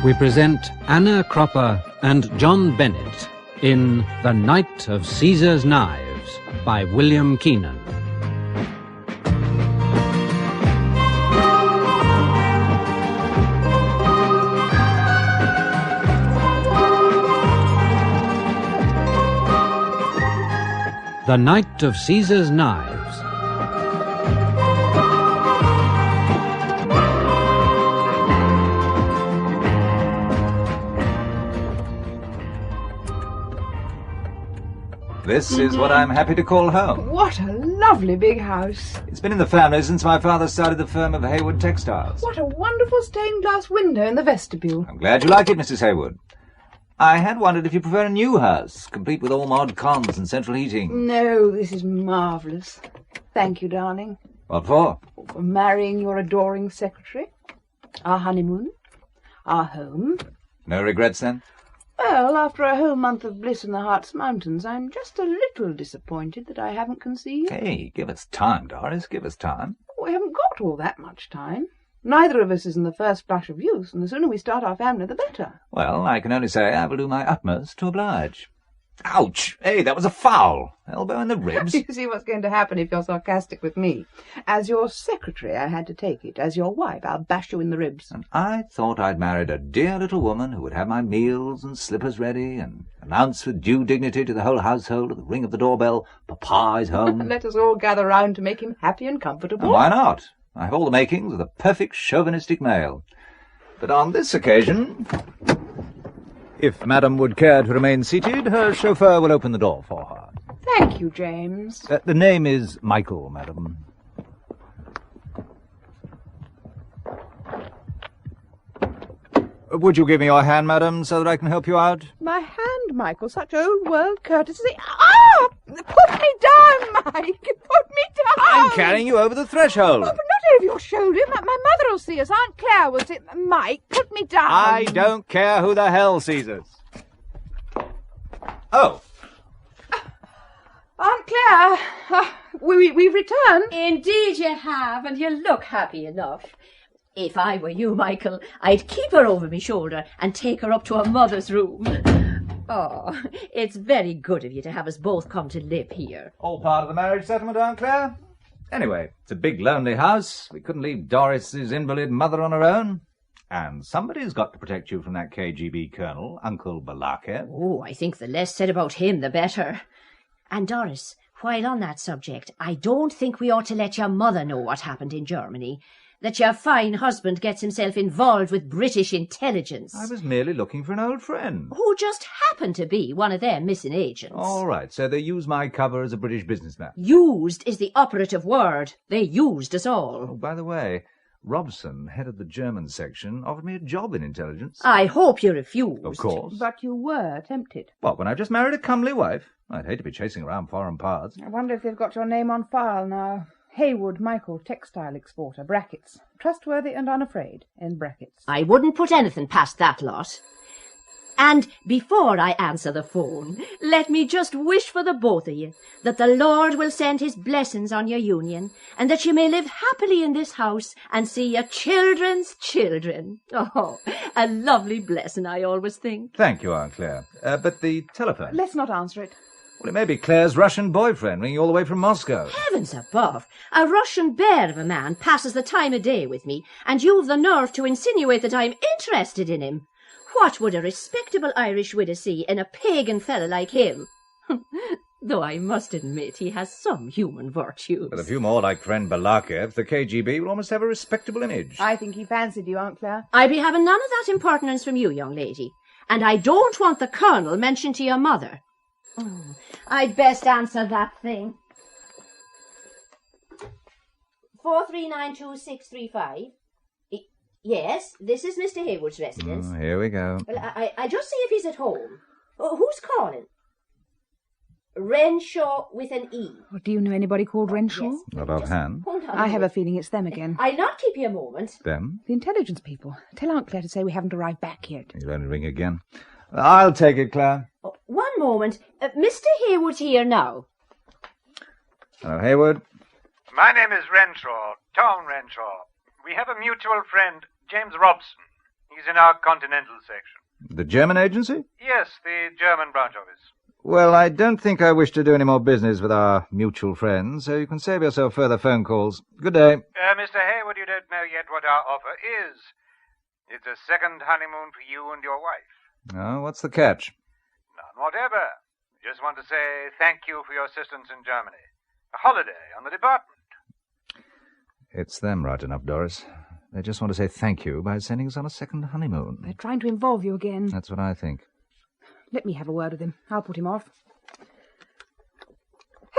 we present Anna Cropper and John Bennett in The Knight of Caesar's Knives by William Keenan. The Knight of Caesar's Knives. This is what I'm happy to call home. What a lovely big house. It's been in the family since my father started the firm of Hayward Textiles. What a wonderful stained glass window in the vestibule. I'm glad you like it, Mrs. Hayward. I had wondered if you prefer a new house, complete with all mod cons and central heating. No, this is marvellous. Thank you, darling. What for? For marrying your adoring secretary. Our honeymoon. Our home. No regrets, then? Well, after a whole month of bliss in the Hartz Mountains, I'm just a little disappointed that I haven't conceived. Hey, give us time, Doris, give us time. We haven't got all that much time. Neither of us is in the first flush of youth, and the sooner we start our family, the better. Well, I can only say I will do my utmost to oblige. Ouch! Hey, that was a foul. Elbow in the ribs. You see what's going to happen if you're sarcastic with me. As your secretary, I had to take it. As your wife, I'll bash you in the ribs. And I thought I'd married a dear little woman who would have my meals and slippers ready and announce with due dignity to the whole household at the ring of the doorbell, Papa is home. Let us all gather round to make him happy and comfortable. And why not? I have all the makings of the perfect chauvinistic male. But on this occasion, if Madam would care to remain seated, her chauffeur will open the door for her. Thank you, James. The name is Michael, Madam. Would you give me your hand, Madam, so that I can help you out? My hand, Michael, such old-world courtesy. Ah! Put me down, Mike! Put me down! I'm carrying you over the threshold. Oh, but not over your shoulder. My mother will see us. Aunt Clare will see... Mike, put me down. I don't care who the hell sees us. Oh. Aunt Clare, we've returned. Indeed you have, and you look happy enough. If I were you, Michael, I'd keep her over my shoulder and take her up to her mother's room. Oh, it's very good of you to have us both come to live here. All part of the marriage settlement, Aunt Clare. Anyway, it's a big, lonely house. We couldn't leave Doris's invalid mother on her own. And somebody's got to protect you from that KGB colonel, Uncle Balakeff. Oh, I think the less said about him, the better. And Doris, while on that subject, I don't think we ought to let your mother know what happened in Germany. That your fine husband gets himself involved with British intelligence. I was merely looking for an old friend. Who just happened to be one of their missing agents. All right, so they use my cover as a British businessman. Used is the operative word. They used us all. Oh, by the way, Robson, head of the German section, offered me a job in intelligence. I hope you refused. Of course. But you were tempted. What, when I've just married a comely wife? I'd hate to be chasing around foreign parts. I wonder if they've got your name on file now. Hayward Michael, textile exporter, brackets. Trustworthy and unafraid, in brackets. I wouldn't put anything past that lot. And before I answer the phone, let me just wish for the both of you that the Lord will send his blessings on your union, and that you may live happily in this house and see your children's children. Oh, a lovely blessing, I always think. Thank you, Aunt Clare. But the telephone? Let's not answer it. Well, it may be Claire's Russian boyfriend ringing all the way from Moscow. Heavens above! A Russian bear of a man passes the time of day with me, and you've the nerve to insinuate that I'm interested in him. What would a respectable Irish widow see in a pagan fellow like him? Though I must admit he has some human virtues. With a few more like friend Balakeff, the KGB will almost have a respectable image. I think he fancied you, Aunt Clare. I'll be having none of that impertinence from you, young lady. And I don't want the Colonel mentioned to your mother. Oh, I'd best answer that thing. 4392635. Yes, this is Mr. Hayward's residence. Oh, here we go. Well, I just see if he's at home. Who's calling? Renshawe with an E. Well, do you know anybody called Renshaw? Yes. Not offhand. Hold on. I have a feeling it's them again. I'll not keep you a moment. Them? The intelligence people. Tell Aunt Clare to say we haven't arrived back yet. You'll only ring again. I'll take it, Clare. Oh, one moment. Mr. Hayward's here now. Hello, Hayward. My name is Renshaw, Tom Renshaw. We have a mutual friend, James Robson. He's in our continental section. The German agency? Yes, the German branch office. Well, I don't think I wish to do any more business with our mutual friends, so you can save yourself further phone calls. Good day. Mr. Hayward, you don't know yet what our offer is. It's a second honeymoon for you and your wife. Oh, what's the catch? None whatever. Just want to say thank you for your assistance in Germany. A holiday on the department. It's them right enough, Doris. They just want to say thank you by sending us on a second honeymoon. They're trying to involve you again. That's what I think. Let me have a word with him. I'll put him off.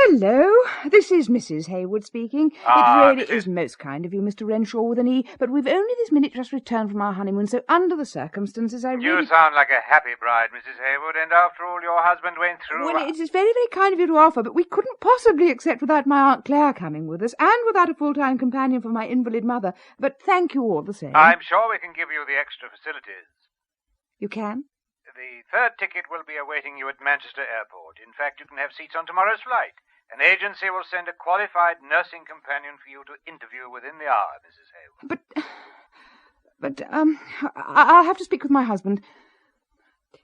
Hello, this is Mrs. Hayward speaking. It really is most kind of you, Mr. Renshaw with an E, but we've only this minute just returned from our honeymoon, so under the circumstances I really... You sound like a happy bride, Mrs. Hayward, and after all your husband went through... Well, it is very, very kind of you to offer, but we couldn't possibly accept without my Aunt Clare coming with us, and without a full-time companion for my invalid mother, but thank you all the same. I'm sure we can give you the extra facilities. You can? The third ticket will be awaiting you at Manchester Airport. In fact, you can have seats on tomorrow's flight. An agency will send a qualified nursing companion for you to interview within the hour, Mrs. Hayward. I'll have to speak with my husband.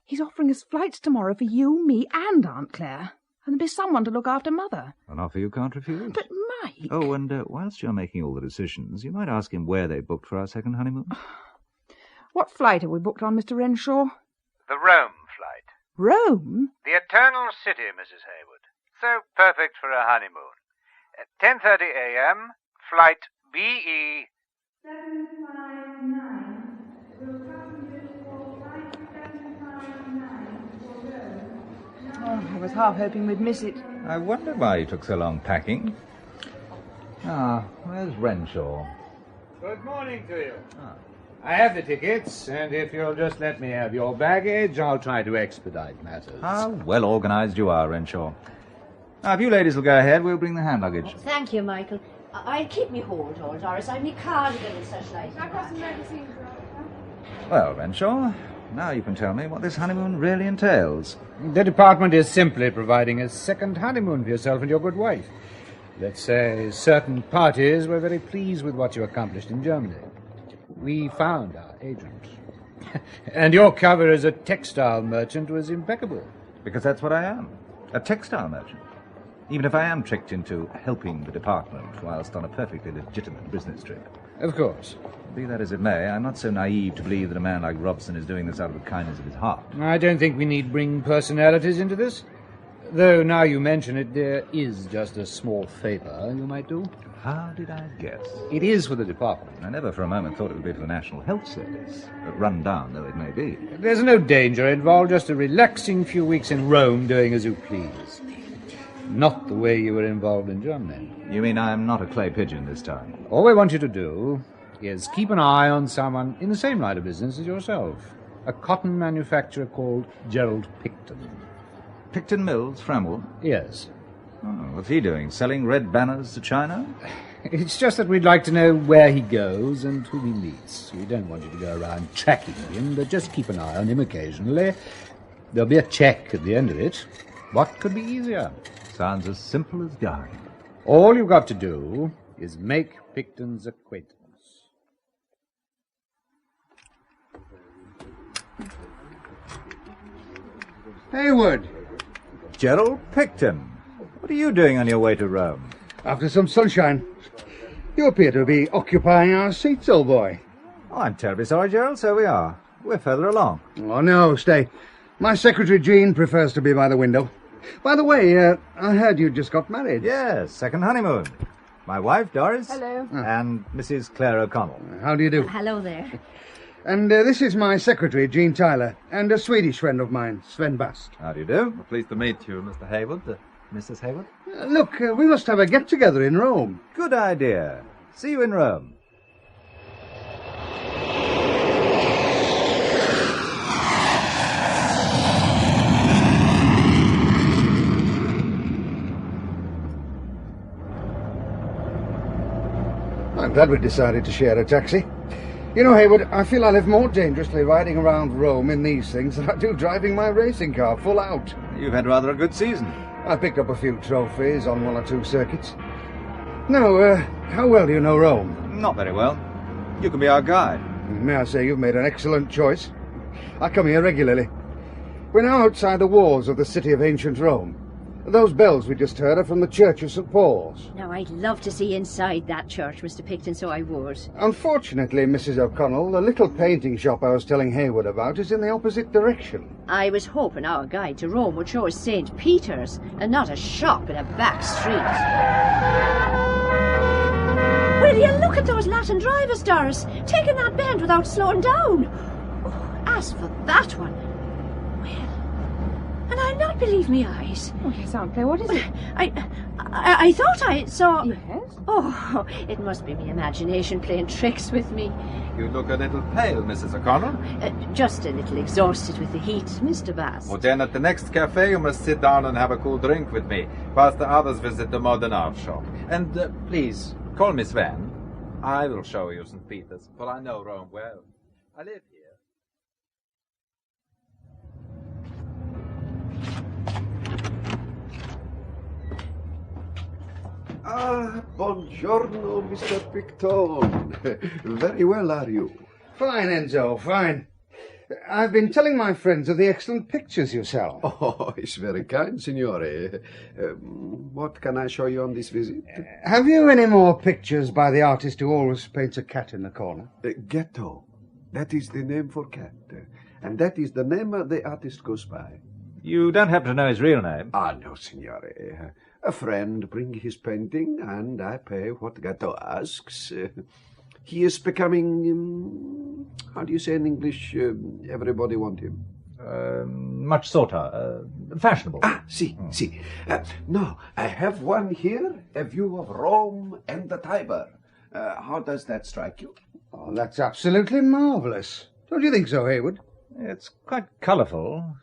He's offering us flights tomorrow for you, me, and Aunt Clare. And there'll be someone to look after Mother. An offer you can't refuse. But, Mike... Oh, and whilst you're making all the decisions, you might ask him where they booked for our second honeymoon. What flight have we booked on, Mr. Renshaw? The Rome flight. Rome? The Eternal City, Mrs. Hayward. So perfect for a honeymoon. At 10:30 a.m., flight BE... 759. Will passengers for flight 759 for Rome? Oh, I was half hoping we'd miss it. I wonder why you took so long packing. Where's Renshaw? Good morning to you. I have the tickets, and if you'll just let me have your baggage, I'll try to expedite matters. How well organised you are, Renshaw. Now, if you ladies will go ahead, we'll bring the hand luggage. Thank you, Michael. I'll keep me hold, old Doris. I've me cardigan and such like. Well, Renshaw, now you can tell me what this honeymoon really entails. The department is simply providing a second honeymoon for yourself and your good wife. Let's say certain parties were very pleased with what you accomplished in Germany. We found our agent. And your cover as a textile merchant was impeccable. Because that's what I am, a textile merchant. Even if I am tricked into helping the department whilst on a perfectly legitimate business trip. Of course. Be that as it may, I'm not so naive to believe that a man like Robson is doing this out of the kindness of his heart. I don't think we need bring personalities into this. Though, now you mention it, there is just a small favour you might do. How did I guess? It is for the department. I never for a moment thought it would be for the National Health Service, run down though it may be. There's no danger involved, just a relaxing few weeks in Rome doing as you please. Not the way you were involved in Germany. You mean I'm not a clay pigeon this time? All we want you to do is keep an eye on someone in the same line of business as yourself. A cotton manufacturer called Gerald Picton. Picton Mills, Framwell? Yes. Oh, what's he doing? Selling red banners to China? It's just that we'd like to know where he goes and who he meets. We don't want you to go around tracking him, but just keep an eye on him occasionally. There'll be a check at the end of it. What could be easier? Sounds as simple as dying. All you've got to do is make Picton's acquaintance. Hayward! Gerald Picton, what are you doing on your way to Rome? After some sunshine. You appear to be occupying our seats, old boy. Oh, I'm terribly sorry, Gerald, so we are. We're further along. Oh, no, stay. My secretary, Jean, prefers to be by the window. By the way, I heard you just got married. Yes, second honeymoon. My wife, Doris. Hello. And Mrs. Clare O'Connell. How do you do? Hello there. And this is my secretary, Jean Tyler, and a Swedish friend of mine, Sven Baste. How do you do? Pleased to meet you, Mr. Hayward. Mrs. Hayward? Look, we must have a get-together in Rome. Good idea. See you in Rome. I'm glad we decided to share a taxi. You know, Hayward, I feel I live more dangerously riding around Rome in these things than I do driving my racing car full out. You've had rather a good season. I picked up a few trophies on one or two circuits. No, how well do you know Rome? Not very well. You can be our guide. May I say you've made an excellent choice. I come here regularly. We're now outside the walls of the city of ancient Rome. Those bells we just heard are from the Church of St. Paul's. Now, I'd love to see inside that church, Mr. Picton, so I would. Unfortunately, Mrs. O'Connell, the little painting shop I was telling Haywood about is in the opposite direction. I was hoping our guide to Rome would show us St. Peter's and not a shop in a back street. Will you look at those Latin drivers, Doris, taking that bend without slowing down? Oh, as for that one, well, and I'll not believe me eyes. Oh, yes, Aunt Clare, what is it? I thought I saw... Yes? Oh, it must be my imagination playing tricks with me. You look a little pale, Mrs. O'Connell. Just a little exhausted with the heat, Mr. Baste. Well, then at the next cafe you must sit down and have a cool drink with me, whilst the others visit the modern art shop. And please, call me Sven. I will show you St. Peter's, for I know Rome well. I live here. Ah, buongiorno, Mr. Picton. Very well, are you? Fine, Enzo, fine. I've been telling my friends of the excellent pictures you sell. Oh, it's very kind, signore. What can I show you on this visit? Have you any more pictures by the artist who always paints a cat in the corner? Ghetto. That is the name for cat. And that is the name the artist goes by. You don't happen to know his real name? Ah, no, signore. A friend bring his painting, and I pay what Gatto asks. He is becoming, how do you say in English, everybody want him? Much sought after. Fashionable. Ah, see. Now, I have one here, a view of Rome and the Tiber. How does that strike you? Oh, that's absolutely marvellous. Don't you think so, Haywood? It's quite colourful.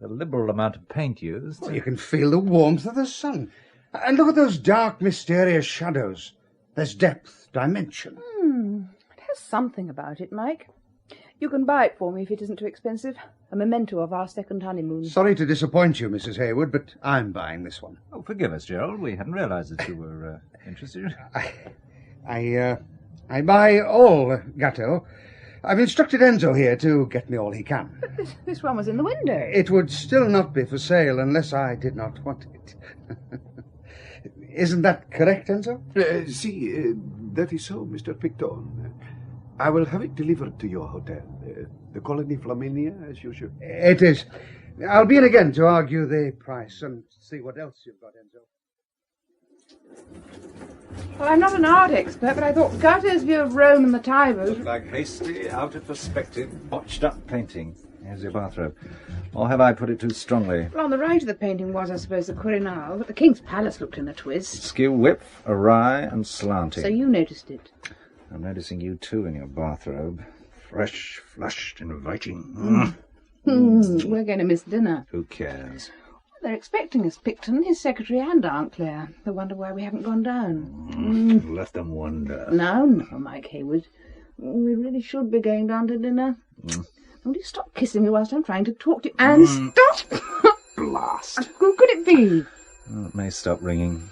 The liberal amount of paint used. Well, you can feel the warmth of the sun. And look at those dark, mysterious shadows. There's depth, dimension. It has something about it, Mike. You can buy it for me if it isn't too expensive. A memento of our second honeymoon. Sorry to disappoint you, Mrs. Haywood, but I'm buying this one. Oh, forgive us, Gerald. We hadn't realised that you were interested. I buy all Gatto. I've instructed Enzo here to get me all he can. But this one was in the window. It would still not be for sale unless I did not want it. Isn't that correct, Enzo? That is so, Mr. Picton. I will have it delivered to your hotel. The Colony Flaminia, as usual. It is. I'll be in again to argue the price and see what else you've got, Enzo. Well, I'm not an art expert, but I thought Gatto's view of Rome and the Tiber... Looked like hasty, out of perspective, botched-up painting. Here's your bathrobe. Or have I put it too strongly? Well, on the right of the painting was, I suppose, the Quirinal, but the King's Palace looked in a twist. Skew width, awry and slanting. So you noticed it? I'm noticing you too in your bathrobe. Fresh, flushed, inviting. We're going to miss dinner. Who cares? They're expecting us, Picton, his secretary and Aunt Clare. They wonder why we haven't gone down. Let them wonder. No, Mike Haywood. We really should be going down to dinner. Will you stop kissing me whilst I'm trying to talk to you? And stop! Blast. Who could it be? Well, it may stop ringing.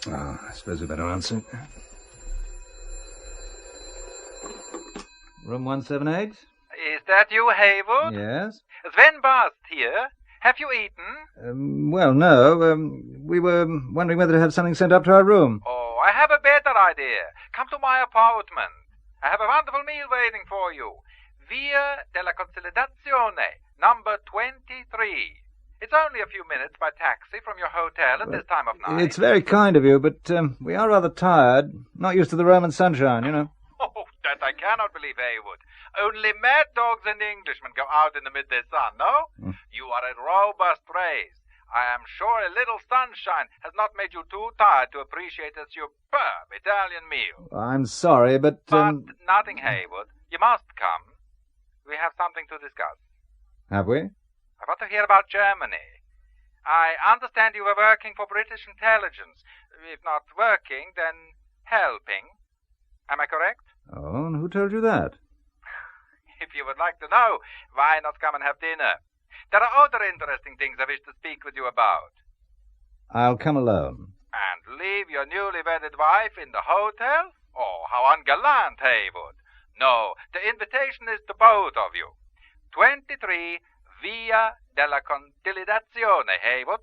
I suppose we better answer it. Room 178? Is that you, Haywood? Yes? Sven Baste here. Have you eaten? Well, no. We were wondering whether to have something sent up to our room. Oh, I have a better idea. Come to my apartment. I have a wonderful meal waiting for you. Via della Consolidazione, number 23. It's only a few minutes by taxi from your hotel at this time of night. It's very kind of you, but we are rather tired. Not used to the Roman sunshine, you know. Oh, that I cannot believe, Haywood. Only mad dogs and Englishmen go out in the midday sun, no? You are a robust race. I am sure a little sunshine has not made you too tired to appreciate a superb Italian meal. I'm sorry, but... But nothing, Haywood. You must come. We have something to discuss. Have we? I want to hear about Germany. I understand you were working for British intelligence. If not working, then helping. Am I correct? Oh, and who told you that? If you would like to know, why not come and have dinner? There are other interesting things I wish to speak with you about. I'll come alone. And leave your newly wedded wife in the hotel? Oh, how ungallant, Haywood. No, the invitation is to both of you. 23 Via della Conciliazione, Haywood.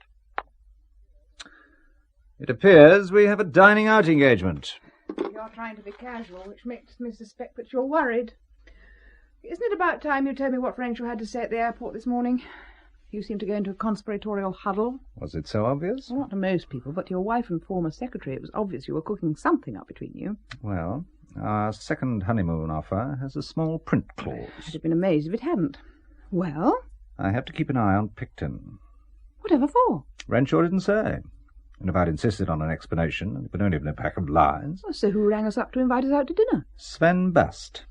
It appears we have a dining out engagement. You're trying to be casual, which makes me suspect that you're worried. Isn't it about time you told me what Renshawe had to say at the airport this morning? You seem to go into a conspiratorial huddle. Was it so obvious? Well, not to most people, but to your wife and former secretary it was obvious you were cooking something up between you. Well, our second honeymoon offer has a small print clause. I'd have been amazed if it hadn't. Well? I have to keep an eye on Picton. Whatever for? Renshaw didn't say. And if I'd insisted on an explanation, it would only have been a pack of lies. Well, so who rang us up to invite us out to dinner? Sven Baste.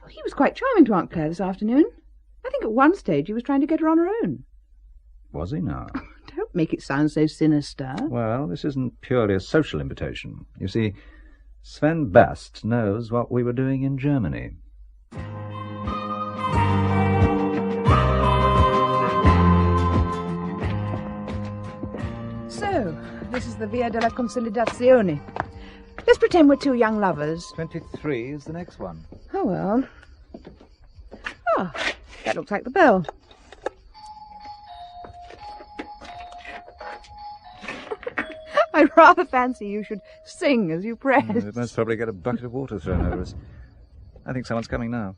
Oh, he was quite charming to Aunt Clare this afternoon. I think at one stage he was trying to get her on her own. Was he now? Don't make it sound so sinister. Well, this isn't purely a social invitation. You see, Sven Baste knows what we were doing in Germany. So, this is the Via della Conciliazione. Let's pretend we're two young lovers. 23 is the next one. Oh, well. Ah, that looks like the bell. I rather fancy you should sing as you press. We'd most probably get a bucket of water thrown over us. I think someone's coming now.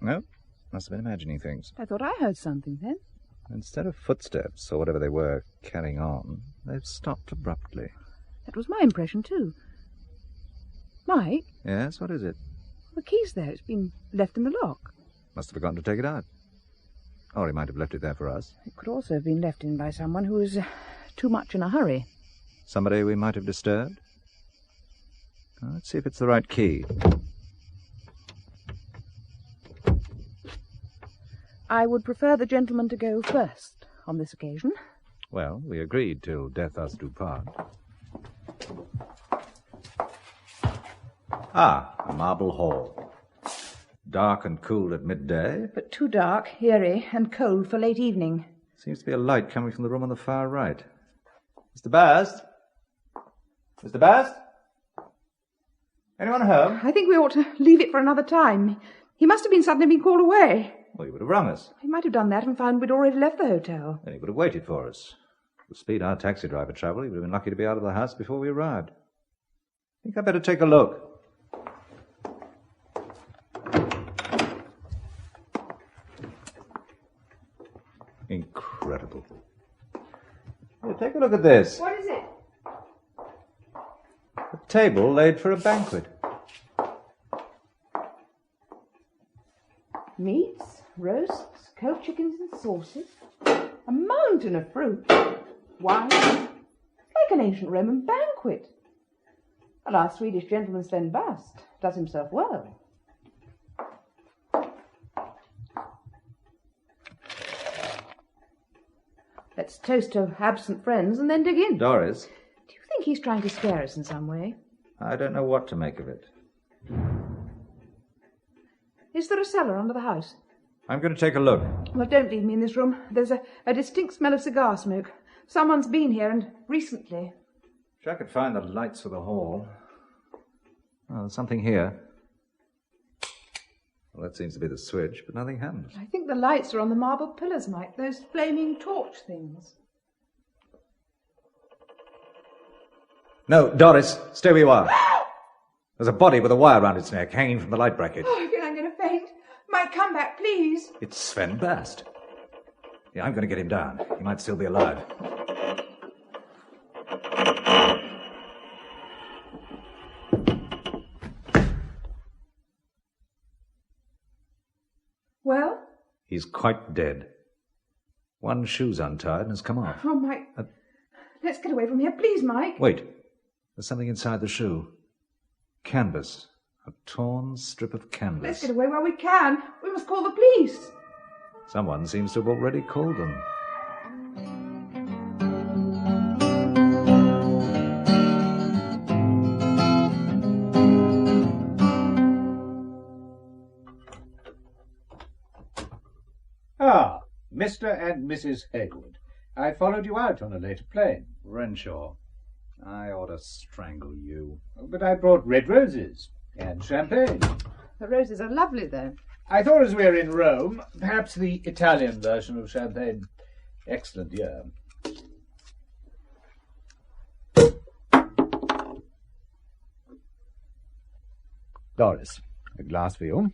No, must have been imagining things. I thought I heard something then. Instead of footsteps, or whatever they were, carrying on, they've stopped abruptly. That was my impression, too. Mike? Yes, what is it? The key's there. It's been left in the lock. Must have forgotten to take it out. Or he might have left it there for us. It could also have been left in by someone who was too much in a hurry. Somebody we might have disturbed? Let's see if it's the right key. I would prefer the gentleman to go first on this occasion. Well, we agreed till death us do part. A marble hall. Dark and cool at midday. But too dark, eerie, and cold for late evening. Seems to be a light coming from the room on the far right. Mr. Baste? Mr. Baste? Anyone home? I think we ought to leave it for another time. He must have been suddenly called away. Well, he would have rung us. He might have done that and found we'd already left the hotel. Then he would have waited for us. The speed our taxi driver travelled, he would have been lucky to be out of the house before we arrived. I think I'd better take a look. Incredible. Here, take a look at this. What is it? A table laid for a banquet. Meats, roasts, cold chickens and sauces. A mountain of fruit. Wine. Like an ancient Roman banquet. And our Swedish gentleman Sven Baste does himself well. Let's toast to absent friends and then dig in. Doris? Do you think he's trying to scare us in some way? I don't know what to make of it. Is there a cellar under the house? I'm going to take a look. Well, don't leave me in this room. There's a distinct smell of cigar smoke. Someone's been here, and recently. Wish I could find the lights for the hall. Oh, there's something here. Well, that seems to be the switch, but nothing happens. I think the lights are on the marble pillars, Mike. Those flaming torch things. No, Doris, stay where you are. There's a body with a wire round its neck hanging from the light bracket. Oh, I feel I'm going to faint. Mike, come back, please. It's Sven Baste. Yeah, I'm going to get him down. He might still be alive. Well? He's quite dead. One shoe's untied and has come off. Oh, Mike. Let's get away from here, please, Mike. Wait. There's something inside the shoe. Canvas. A torn strip of canvas. Let's get away while we can. We must call the police. Someone seems to have already called them. Ah, Mr. and Mrs. Haywood. I followed you out on a later plane. Renshaw, I ought to strangle you. But I brought red roses. And champagne. The roses are lovely, though. I thought as we were in Rome, perhaps the Italian version of champagne. Excellent, yeah. Doris, a glass for you.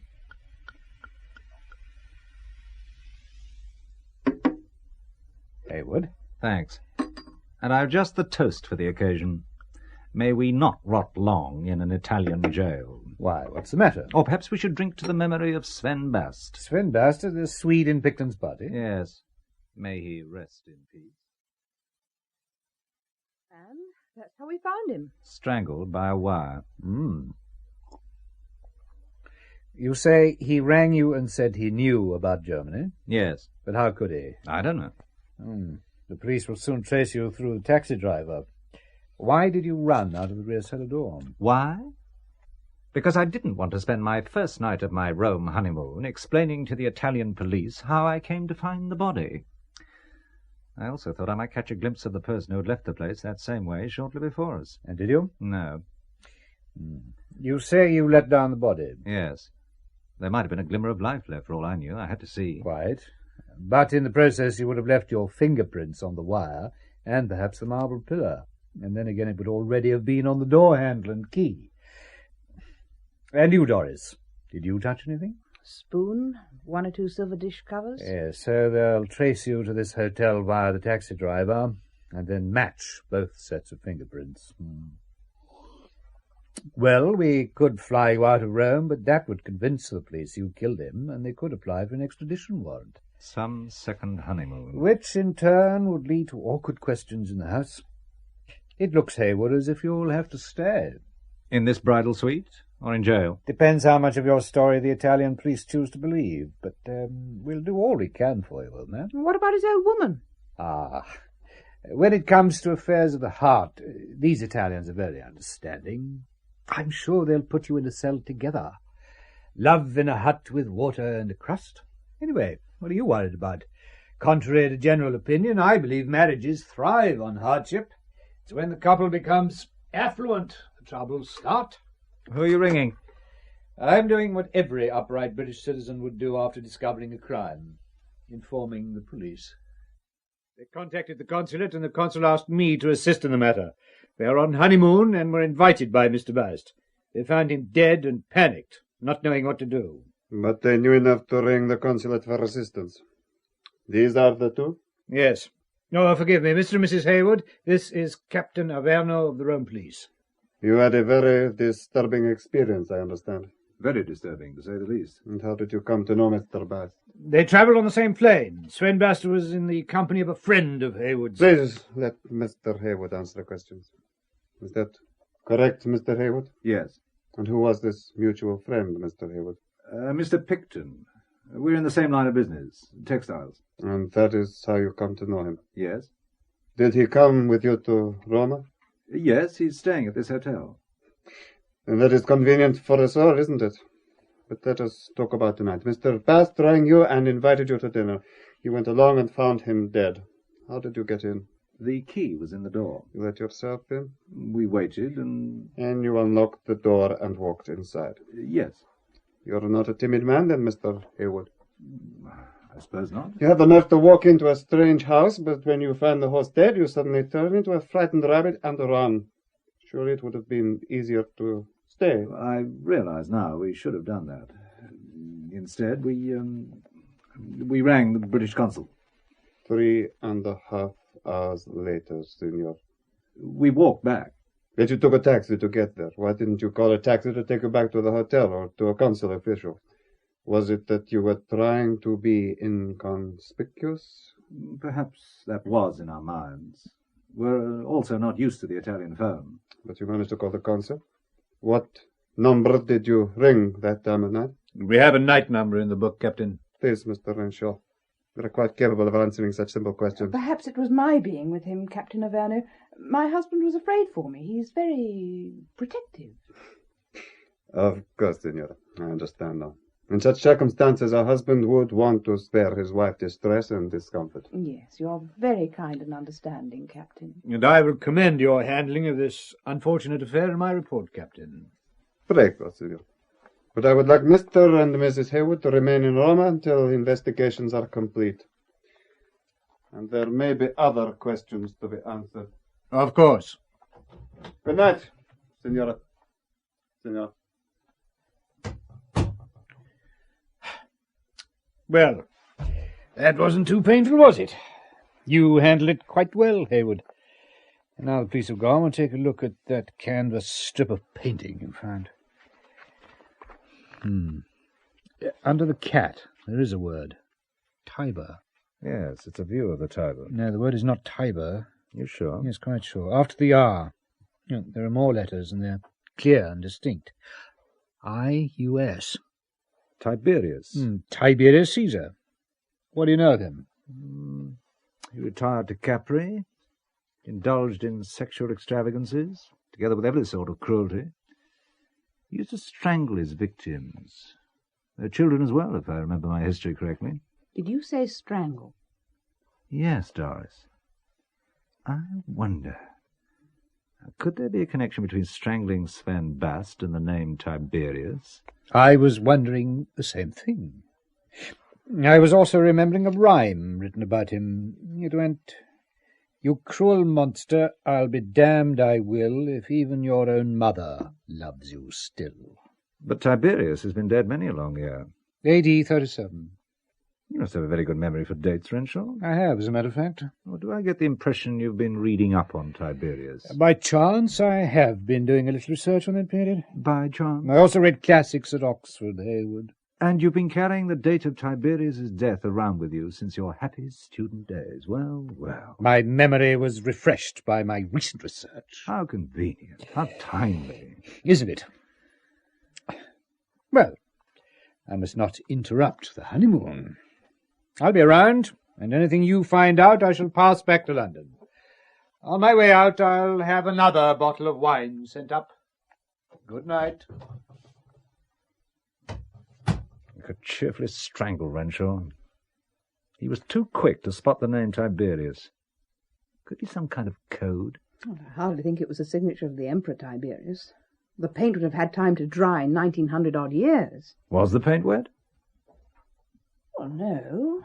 Heywood. Thanks. And I've just the toast for the occasion. May we not rot long in an Italian jail. Why, what's the matter? Or perhaps we should drink to the memory of Sven Baste. Sven Baste, the Swede in Picton's party? Yes. May he rest in peace. And that's how we found him. Strangled by a wire. You say he rang you and said he knew about Germany? Yes. But how could he? I don't know. The police will soon trace you through the taxi driver. Why did you run out of the rear cellar door? Why? Because I didn't want to spend my first night of my Rome honeymoon explaining to the Italian police how I came to find the body. I also thought I might catch a glimpse of the person who had left the place that same way shortly before us. And did you? No. You say you let down the body? Yes. There might have been a glimmer of life left for all I knew. I had to see. Quite. But in the process you would have left your fingerprints on the wire and perhaps the marble pillar. And then again it would already have been on the door handle and key. And you, Doris, did you touch anything? Spoon, 1 or 2 silver dish covers. Yes, so they'll trace you to this hotel via the taxi driver and then match both sets of fingerprints. Well, we could fly you out of Rome, but that would convince the police you killed him, and they could apply for an extradition warrant. Some second honeymoon. Which, in turn, would lead to awkward questions in the house. It looks, Heywood, as if you'll have to stay. In this bridal suite, or in jail? Depends how much of your story the Italian police choose to believe, but we'll do all we can for you, old man. What about his old woman? When it comes to affairs of the heart, these Italians are very understanding. I'm sure they'll put you in a cell together. Love in a hut with water and a crust. Anyway, what are you worried about? Contrary to general opinion, I believe marriages thrive on hardship. It's when the couple becomes affluent the troubles start. Who are you ringing? I'm doing what every upright British citizen would do after discovering a crime. Informing the police. They contacted the consulate, and the consul asked me to assist in the matter. They are on honeymoon and were invited by Mr. Baste. They found him dead and panicked, not knowing what to do. But they knew enough to ring the consulate for assistance. These are the two? Yes. Oh, forgive me, Mr. and Mrs. Heywood. This is Captain Averno of the Rome Police. You had a very disturbing experience, I understand. Very disturbing, to say the least. And how did you come to know Mr. Baste? They travelled on the same plane. Sven Baste was in the company of a friend of Heywood's. Please let Mr. Heywood answer the questions. Is that correct, Mr. Heywood? Yes. And who was this mutual friend, Mr. Heywood? Mr. Picton. We're in the same line of business, textiles. And that is how you come to know him? Yes. Did he come with you to Roma? Yes, he's staying at this hotel. And that is convenient for us all, isn't it? But let us talk about tonight. Mr. Baste rang you and invited you to dinner. You went along and found him dead. How did you get in? The key was in the door. You let yourself in? We waited and... And you unlocked the door and walked inside? Yes. You're not a timid man, then, Mr. Heywood? I suppose not. You have the nerve to walk into a strange house, but when you find the host dead, you suddenly turn into a frightened rabbit and run. Surely it would have been easier to stay. I realize now we should have done that. Instead, we rang the British consul. 3.5 hours later, senor. We walked back. Yet you took a taxi to get there. Why didn't you call a taxi to take you back to the hotel or to a consul official? Was it that you were trying to be inconspicuous? Perhaps that was in our minds. We're also not used to the Italian phone. But you managed to call the consul? What number did you ring that time of night? We have a night number in the book, Captain. Please, Mr. Renshaw. You are quite capable of answering such simple questions. Perhaps it was my being with him, Captain Averno. My husband was afraid for me. He's very protective. Of course, senor. I understand now. In such circumstances, a husband would want to spare his wife distress and discomfort. Yes, you're very kind and understanding, Captain. And I will commend your handling of this unfortunate affair in my report, Captain. Prego, signor. But I would like Mr. and Mrs. Haywood to remain in Roma until investigations are complete. And there may be other questions to be answered. Of course. Good night, signora. Signora. Well, that wasn't too painful, was it? You handled it quite well, Haywood. And now the police have gone, we'll take a look at that canvas strip of painting you found. Under the cat, there is a word. Tiber. Yes, it's a view of the Tiber. No, the word is not Tiber. You sure? Yes, quite sure. After the R. There are more letters, and they're clear and distinct. I-U-S. Tiberius. Tiberius Caesar. What do you know of him? He retired to Capri, indulged in sexual extravagances, together with every sort of cruelty. He used to strangle his victims. Their children as well, if I remember my history correctly. Did you say strangle? Yes, Doris. I wonder, could there be a connection between strangling Sven Baste and the name Tiberius? I was wondering the same thing. I was also remembering a rhyme written about him. It went, "You cruel monster, I'll be damned I will, if even your own mother loves you still." But Tiberius has been dead many a long year. AD 37. You must have a very good memory for dates, Renshaw. I have, as a matter of fact. Or do I get the impression you've been reading up on Tiberius? By chance, I have been doing a little research on that period. By chance? I also read classics at Oxford, Haywood. And you've been carrying the date of Tiberius's death around with you since your happy student days. Well, well. My memory was refreshed by my recent research. How convenient. How timely. Isn't it? Well, I must not interrupt the honeymoon. I'll be around, and anything you find out I shall pass back to London. On my way out, I'll have another bottle of wine sent up. Good night. You could cheerfully strangle Renshaw. He was too quick to spot the name Tiberius. Could it be some kind of code? Well, I hardly think it was the signature of the Emperor Tiberius. The paint would have had time to dry in 1900-odd years. Was the paint wet? Well, no.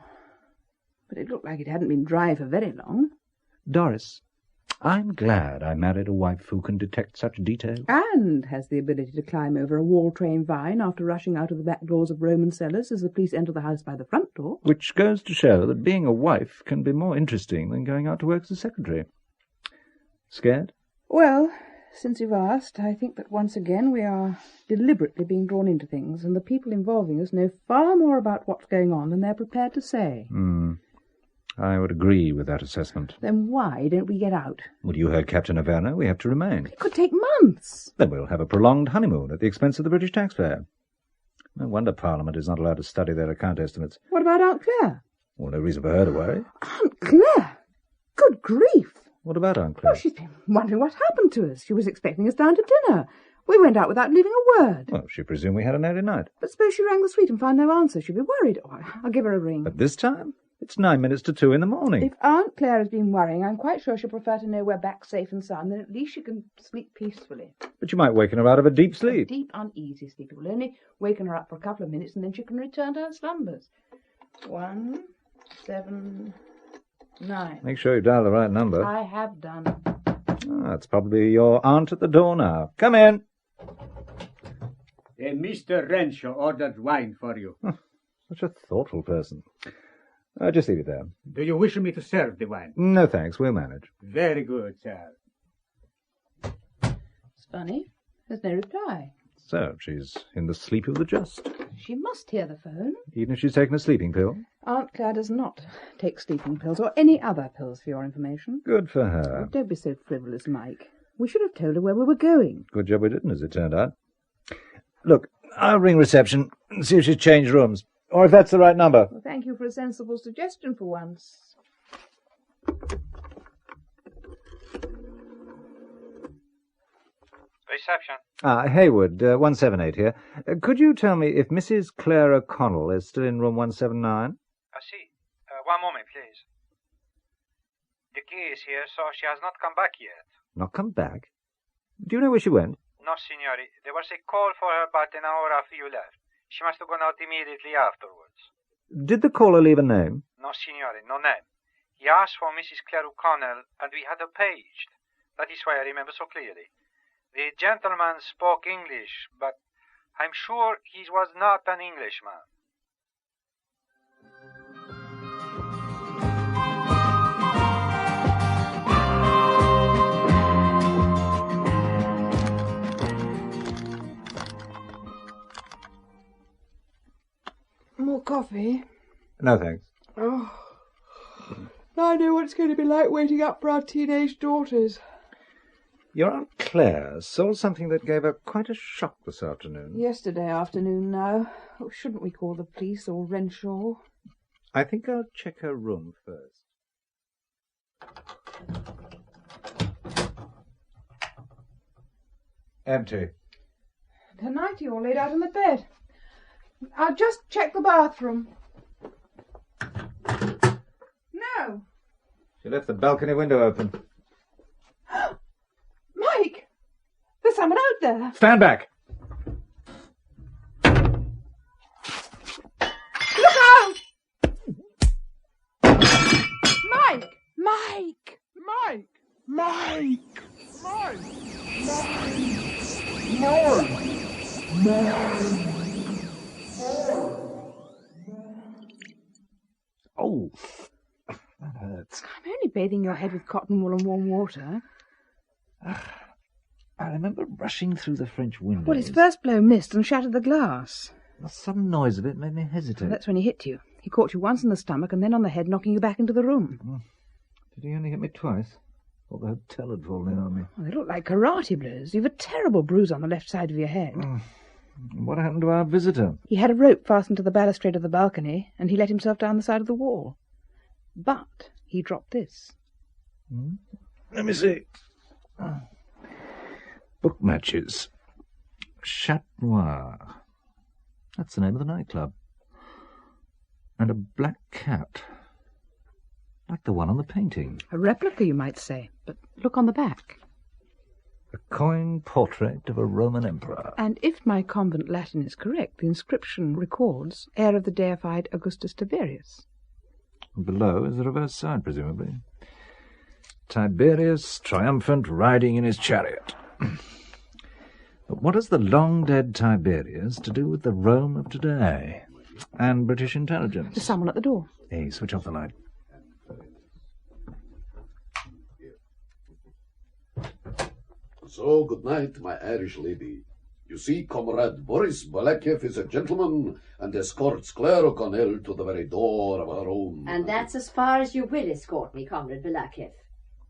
But it looked like it hadn't been dry for very long. Doris, I'm glad I married a wife who can detect such details. And has the ability to climb over a wall-train vine after rushing out of the back doors of Roman cellars as the police enter the house by the front door. Which goes to show that being a wife can be more interesting than going out to work as a secretary. Scared? Well, since you've asked, I think that once again we are deliberately being drawn into things, and the people involving us know far more about what's going on than they're prepared to say. I would agree with that assessment. Then why don't we get out? Well, you heard Captain Averno. We have to remain. It could take months. Then we'll have a prolonged honeymoon at the expense of the British taxpayer. No wonder Parliament is not allowed to study their account estimates. What about Aunt Clare? Well, no reason for her to worry. Aunt Clare? Good grief! What about Aunt Clare? Well, she's been wondering what happened to us. She was expecting us down to dinner. We went out without leaving a word. Well, she presumed we had an early night. But suppose she rang the suite and found no answer. She'd be worried. Oh, I'll give her a ring. At this time? It's 9 minutes to 2 in the morning. If Aunt Clare has been worrying, I'm quite sure she'll prefer to know we're back safe and sound. Then at least she can sleep peacefully. But you might waken her out of a deep sleep. A deep, uneasy sleep. It will only waken her up for a couple of minutes, and then she can return to her slumbers. 1, 7, 9. Make sure you dial the right number. I have done. That's probably your aunt at the door now. Come in. Mr. Renshaw ordered wine for you. Such a thoughtful person. Just leave it there. Do you wish me to serve the wine? No, thanks. We'll manage. Very good, sir. It's funny. There's no reply. So, she's in the sleep of the just. She must hear the phone. Even if she's taken a sleeping pill? Aunt Clare does not take sleeping pills, or any other pills, for your information. Good for her. Oh, don't be so frivolous, Mike. We should have told her where we were going. Good job we didn't, as it turned out. Look, I'll ring reception and see if she's changed rooms. Or if that's the right number. Well, thank you for a sensible suggestion for once. Reception. Haywood, 178 here. Could you tell me if Mrs. Clare O'Connell is still in room 179? I see. One moment, please. The key is here, so she has not come back yet. Not come back? Do you know where she went? No, signori. There was a call for her about an hour after you left. She must have gone out immediately afterwards. Did the caller leave a name? No, signore, no name. He asked for Mrs. Clare O'Connell, and we had her paged. That is why I remember so clearly. The gentleman spoke English, but I'm sure he was not an Englishman. More coffee? No, thanks. Oh, I know what it's going to be like waiting up for our teenage daughters. Your Aunt Clare saw something that gave her quite a shock this afternoon. Yesterday afternoon now. Oh, shouldn't we call the police or Renshawe? I think I'll check her room first. Empty. Tonight you're laid out in the bed. I'll just check the bathroom. No. She left the balcony window open. Mike! There's someone out there. Stand back! Look out! Mike! Mike! Mike! Mike! Mike! Oh, that hurts. I'm only bathing your head with cotton wool and warm water. I remember rushing through the French window. Well, his first blow missed and shattered the glass. The sudden noise of it made me hesitate. Well, that's when he hit you. He caught you once in the stomach and then on the head, knocking you back into the room. Did he only hit me twice? Thought the hotel had fallen in on me. Well, they look like karate blows. You've a terrible bruise on the left side of your head. What happened to our visitor? He had a rope fastened to the balustrade of the balcony, and he let himself down the side of the wall. But he dropped this. Let me see. Book matches. Chat Noir. That's the name of the nightclub. And a black cat. Like the one on the painting. A replica, you might say, but look on the back. A coin portrait of a Roman emperor. And if my convent Latin is correct, the inscription records heir of the deified Augustus Tiberius. And below is the reverse side, presumably. Tiberius, triumphant, riding in his chariot. But what has the long-dead Tiberius to do with the Rome of today? And British intelligence? There's someone at the door. Hey, switch off the light. So, good night, my Irish lady. You see, Comrade Boris Balakeff is a gentleman and escorts Clare O'Connell to the very door of her home. And that's as far as you will escort me, Comrade Balakeff.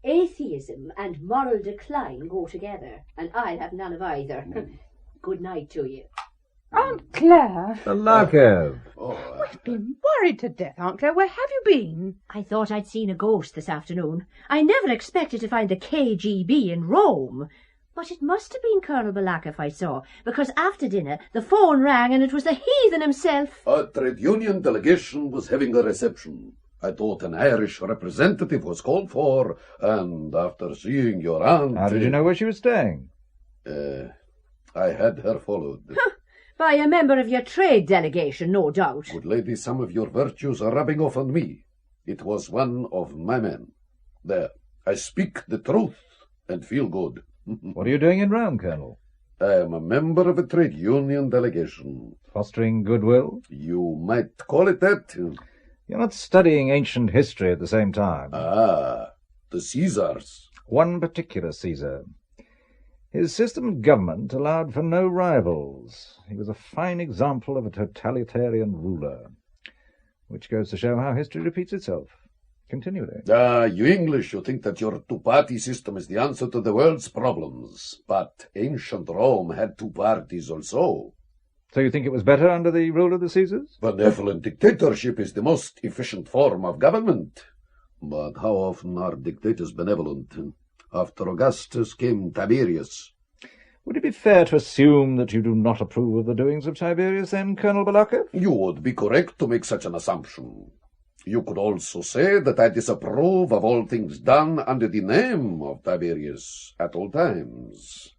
Atheism and moral decline go together, and I'll have none of either. Good night to you. Aunt Clare! Balakeff! We've been worried to death, Aunt Clare. Where have you been? I thought I'd seen a ghost this afternoon. I never expected to find the KGB in Rome. But it must have been Colonel Balakeff I saw, because after dinner the phone rang and it was the heathen himself. A trade union delegation was having a reception. I thought an Irish representative was called for, and after seeing your aunt... How did you know where she was staying? I had her followed. By a member of your trade delegation, no doubt. Good lady, some of your virtues are rubbing off on me. It was one of my men. There, I speak the truth and feel good. What are you doing in Rome, Colonel? I am a member of a trade union delegation. Fostering goodwill? You might call it that. You're not studying ancient history at the same time. Ah, the Caesars. One particular Caesar. His system of government allowed for no rivals. He was a fine example of a totalitarian ruler, which goes to show how history repeats itself continually. You English, you think that your two-party system is the answer to the world's problems. But ancient Rome had two parties also. So you think it was better under the rule of the Caesars? Benevolent dictatorship is the most efficient form of government. But how often are dictators benevolent? After Augustus came Tiberius. Would it be fair to assume that you do not approve of the doings of Tiberius, then, Colonel Balakeff? You would be correct to make such an assumption. You could also say that I disapprove of all things done under the name of Tiberius at all times.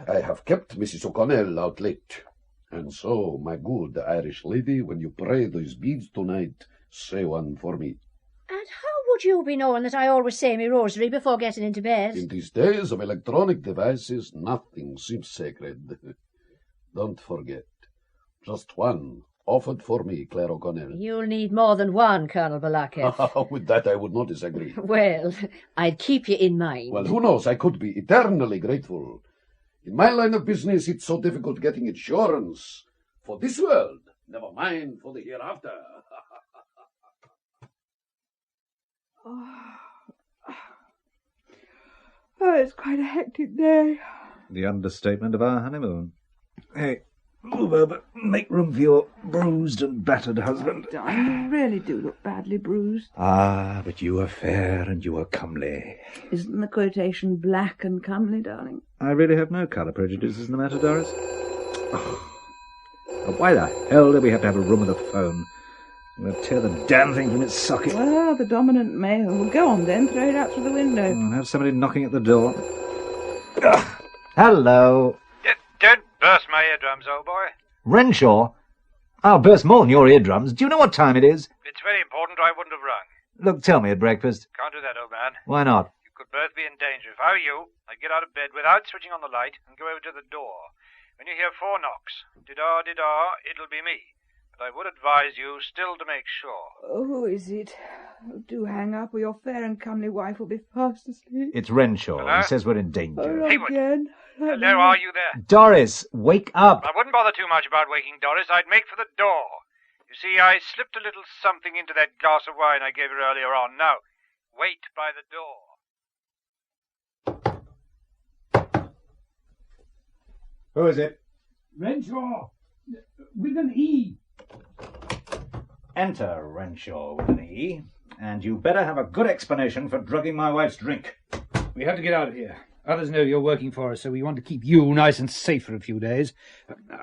I have kept Mrs. O'Connell out late. And so, my good Irish lady, when you pray those beads tonight, say one for me. And how would you be knowing that I always say my rosary before getting into bed? In these days of electronic devices, nothing seems sacred. Don't forget. Just one, offered for me, Clare O'Connell. You'll need more than one, Colonel Balakeff. With that I would not disagree. Well, I'd keep you in mind. Well, who knows? I could be eternally grateful. In my line of business, it's so difficult getting insurance for this world, never mind for the hereafter. Oh, it's quite a hectic day. The understatement of our honeymoon. Hey, move over. Make room for your bruised and battered husband. Darling, you really do look badly bruised. Ah, but you are fair and you are comely. Isn't the quotation black and comely, darling? I really have no colour prejudices in the matter, Doris. Why the hell do we have to have a room with a phone? I'm going to tear the damn thing from its socket. Well, the dominant male. Well, go on then, throw it out through the window. Have somebody knocking at the door. Hello. Don't burst my eardrums, old boy. Renshaw? I'll burst more than your eardrums. Do you know what time it is? If it's very important, I wouldn't have rung. Look, tell me at breakfast. Can't do that, old man. Why not? You could both be in danger. If I were you, I'd get out of bed without switching on the light and go over to the door. When you hear 4 knocks, did-ah, it'll be me. But I would advise you still to make sure. Oh, who is it? Oh, do hang up, or your fair and comely wife will be fast asleep. It's Renshaw. Hello? He says we're in danger. Oh, Haywood. again. Hello, are you there? Doris, wake up. I wouldn't bother too much about waking Doris. I'd make for the door. You see, I slipped a little something into that glass of wine I gave her earlier on. Now, wait by the door. Who is it? Renshaw, with an E. Enter, Renshaw with an E. And you better have a good explanation for drugging my wife's drink. We have to get out of here. Others know you're working for us, so we want to keep you nice and safe for a few days.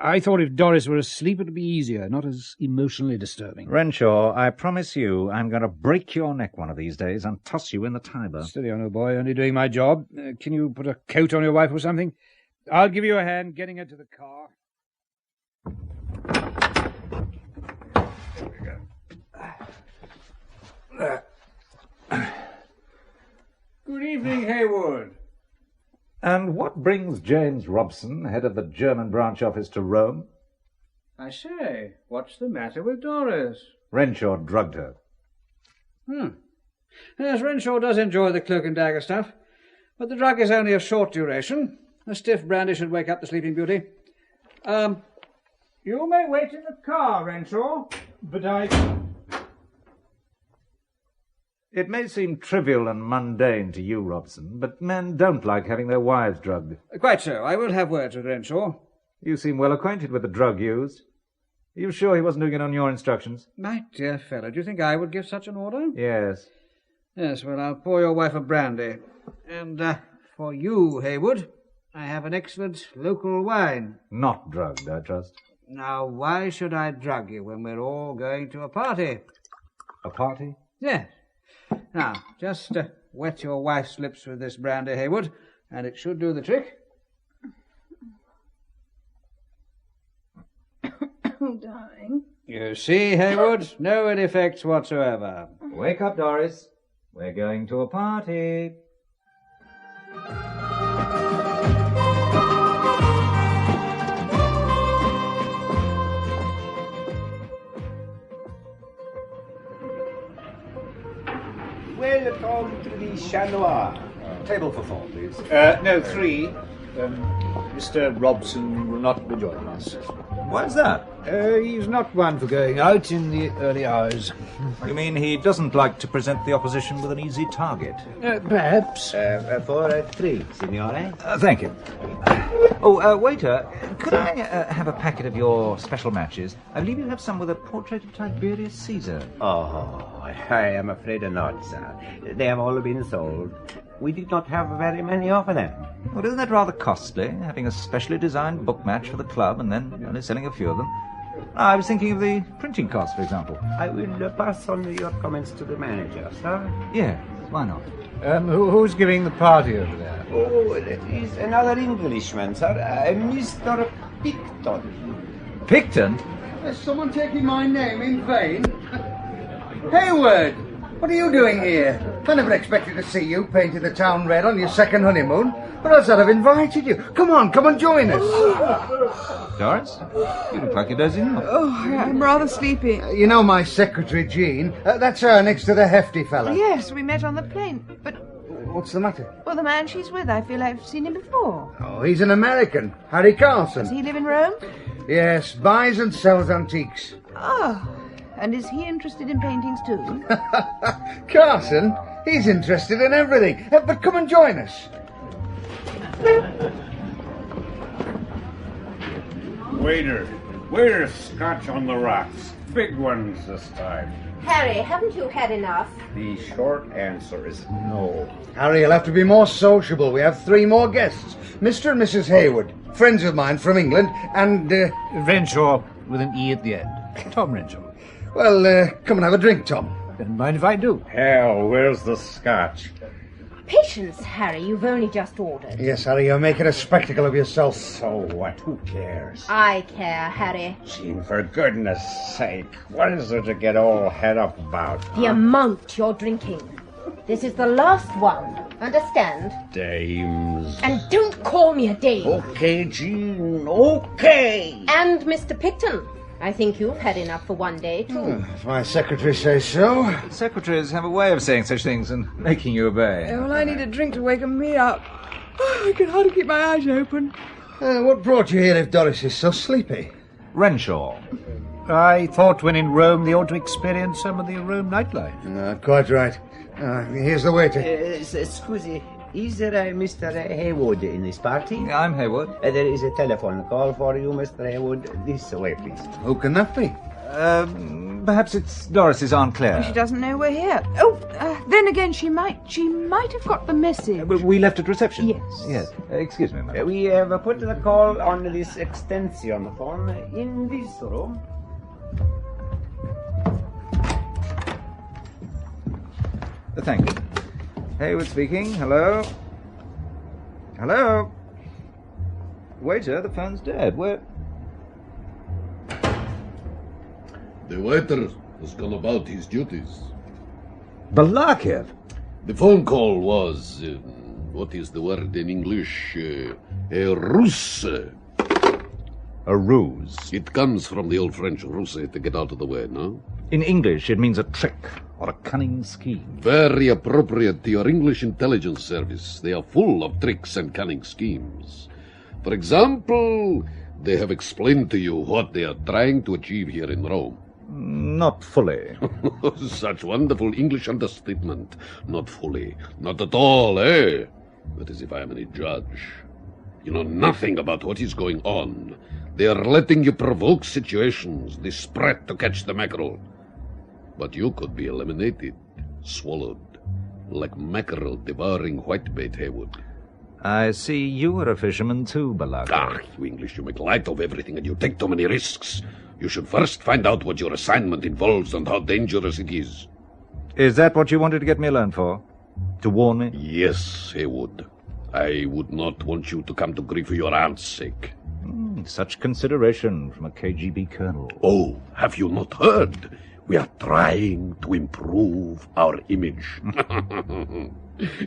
I thought if Doris were asleep, it would be easier, not as emotionally disturbing. Renshaw, I promise you I'm going to break your neck one of these days and toss you in the Tiber. Steady on, old boy, only doing my job. Can you put a coat on your wife or something? I'll give you a hand getting her to the car. There we go. Good evening, Haywood. And what brings James Robson, head of the German branch office, to Rome? I say, what's the matter with Doris? Renshaw drugged her. Yes, Renshaw does enjoy the cloak and dagger stuff, but the drug is only of short duration. A stiff brandy should wake up the sleeping beauty. You may wait in the car, Renshaw, but It may seem trivial and mundane to you, Robson, but men don't like having their wives drugged. Quite so. I will have words with Renshaw. You seem well acquainted with the drug used. Are you sure he wasn't doing it on your instructions? My dear fellow, do you think I would give such an order? Yes. Yes, well, I'll pour your wife a brandy. And for you, Haywood, I have an excellent local wine. Not drugged, I trust. Now, why should I drug you when we're all going to a party? A party? Yes. Now, just wet your wife's lips with this brandy, Haywood, and it should do the trick. Oh, darling. You see, Haywood, no ill effects whatsoever. Wake up, Doris. We're going to a party. Welcome to the Chat Noir. Table for 4, please. No, 3. Mr. Robson will not be joining us. Why's that? He's not one for going out in the early hours. You mean he doesn't like to present the opposition with an easy target? Perhaps. For 3, signore. Thank you. Oh, waiter, could I have a packet of your special matches? I believe you have some with a portrait of Tiberius Caesar. Oh, I am afraid not, sir. They have all been sold. We did not have very many of them. Well, isn't that rather costly, having a specially designed book match for the club and then only selling a few of them? I was thinking of the printing costs, for example. I will pass on your comments to the manager, sir. Yeah, why not? Who's giving the party over there? Oh, that is another Englishman, sir. Mr. Picton. Picton? Is someone taking my name in vain? Hayward! What are you doing here? I never expected to see you painting the town red on your second honeymoon, or else I'd have invited you. Come and join us. Doris, you look like you're dozing off. Oh, I'm rather sleepy. You know my secretary, Jean? That's her next to the hefty fella. Yes, we met on the plane, but... What's the matter? Well, the man she's with, I feel I've seen him before. Oh, he's an American, Harry Carson. Does he live in Rome? Yes, buys and sells antiques. Oh, and is he interested in paintings too? Carson? He's interested in everything. But come and join us. Waiter, scotch on the rocks. Big ones this time. Harry, haven't you had enough? The short answer is no. Harry, you'll have to be more sociable. We have 3 more guests. Mr. and Mrs. Hayward, friends of mine from England, and... Renshaw, with an E at the end. Tom Renshaw. Well, come and have a drink, Tom. Don't mind if I do. Hell, where's the scotch? Patience, Harry. You've only just ordered. Yes, Harry, you're making a spectacle of yourself. So what? Who cares? I care, Harry. Jean, for goodness sake, what is there to get all head up about? The amount you're drinking. This is the last one. Understand? Dames. And don't call me a dame. Okay, Jean, okay. And Mr. Picton. I think you've had enough for one day, too. If my secretary says so. Secretaries have a way of saying such things and making you obey. Well, I need a drink to waken me up. Oh, I can hardly keep my eyes open. What brought you here if Doris is so sleepy? Renshaw. I thought when in Rome they ought to experience some of the Rome nightlife. Quite right. Here's the waiter. Scusi, is there a Mr. Hayward in this party? I'm Hayward. There is a telephone call for you, Mr. Hayward. This way, please. Who can that be? Perhaps it's Doris's Aunt Clare. She doesn't know we're here. Oh, then again, she might have got the message. We left at reception? Yes. Yes. Excuse me, madam. We have put the call on this extension phone in this room. Thank you. Hayward speaking. Hello? Hello? Waiter, the phone's dead. Where? The waiter has gone about his duties. Balakeff? The phone call was, what is the word in English? A ruse. A ruse? It comes from the old French ruse, to get out of the way, no? In English, it means a trick or a cunning scheme. Very appropriate to your English intelligence service. They are full of tricks and cunning schemes. For example, they have explained to you what they are trying to achieve here in Rome. Not fully. Such wonderful English understatement. Not fully. Not at all, eh? But as if I am any judge. You know nothing about what is going on. They are letting you provoke situations, the spread to catch the mackerel. But you could be eliminated, swallowed, like mackerel devouring whitebait, Hayward. I see you are a fisherman too, Balakeff. You English, you make light of everything and you take too many risks. You should first find out what your assignment involves and how dangerous it is. Is that what you wanted to get me alone for? To warn me? Yes, Hayward. I would not want you to come to grief for your aunt's sake. Such consideration from a KGB colonel. Oh, have you not heard? We are trying to improve our image.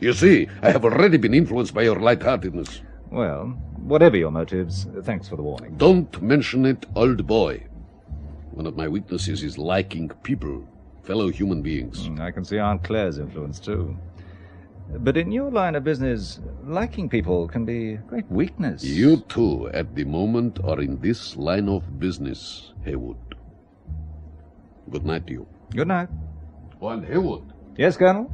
You see, I have already been influenced by your lightheartedness. Well, whatever your motives, thanks for the warning. Don't mention it, old boy. One of my weaknesses is liking people, fellow human beings. I can see Aunt Clare's influence, too. But in your line of business, liking people can be a great weakness. You, too, at the moment, are in this line of business, Hayward. Good night to you. Good night. Oh, and Hayward. Yes, Colonel?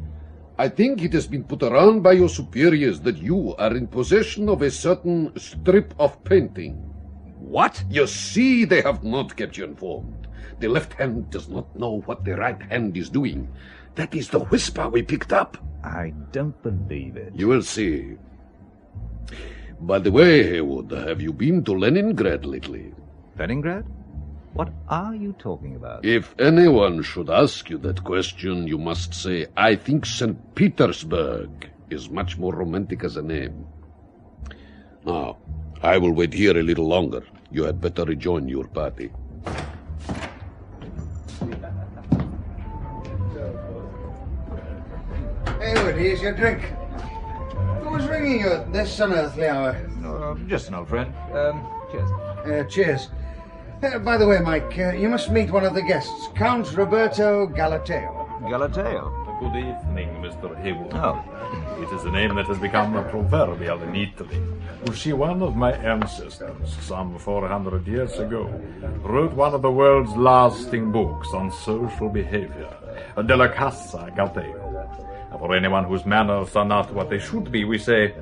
I think it has been put around by your superiors that you are in possession of a certain strip of painting. What? You see, they have not kept you informed. The left hand does not know what the right hand is doing. That is the whisper we picked up. I don't believe it. You will see. By the way, Hayward, have you been to Leningrad lately? Leningrad? What are you talking about? If anyone should ask you that question, you must say, I think St. Petersburg is much more romantic as a name. Now, I will wait here a little longer. You had better rejoin your party. Haywood, here's your drink. Who was ringing you at this unearthly hour? Just an old friend. Cheers. Cheers. By the way, Mike, you must meet one of the guests, Count Roberto Galateo. Galateo? Good evening, Mr. Haywood. Oh. It is a name that has become proverbial in Italy. You see, one of my ancestors, some 400 years ago, wrote one of the world's lasting books on social behavior, Della Casa Galateo. For anyone whose manners are not what they should be, we say,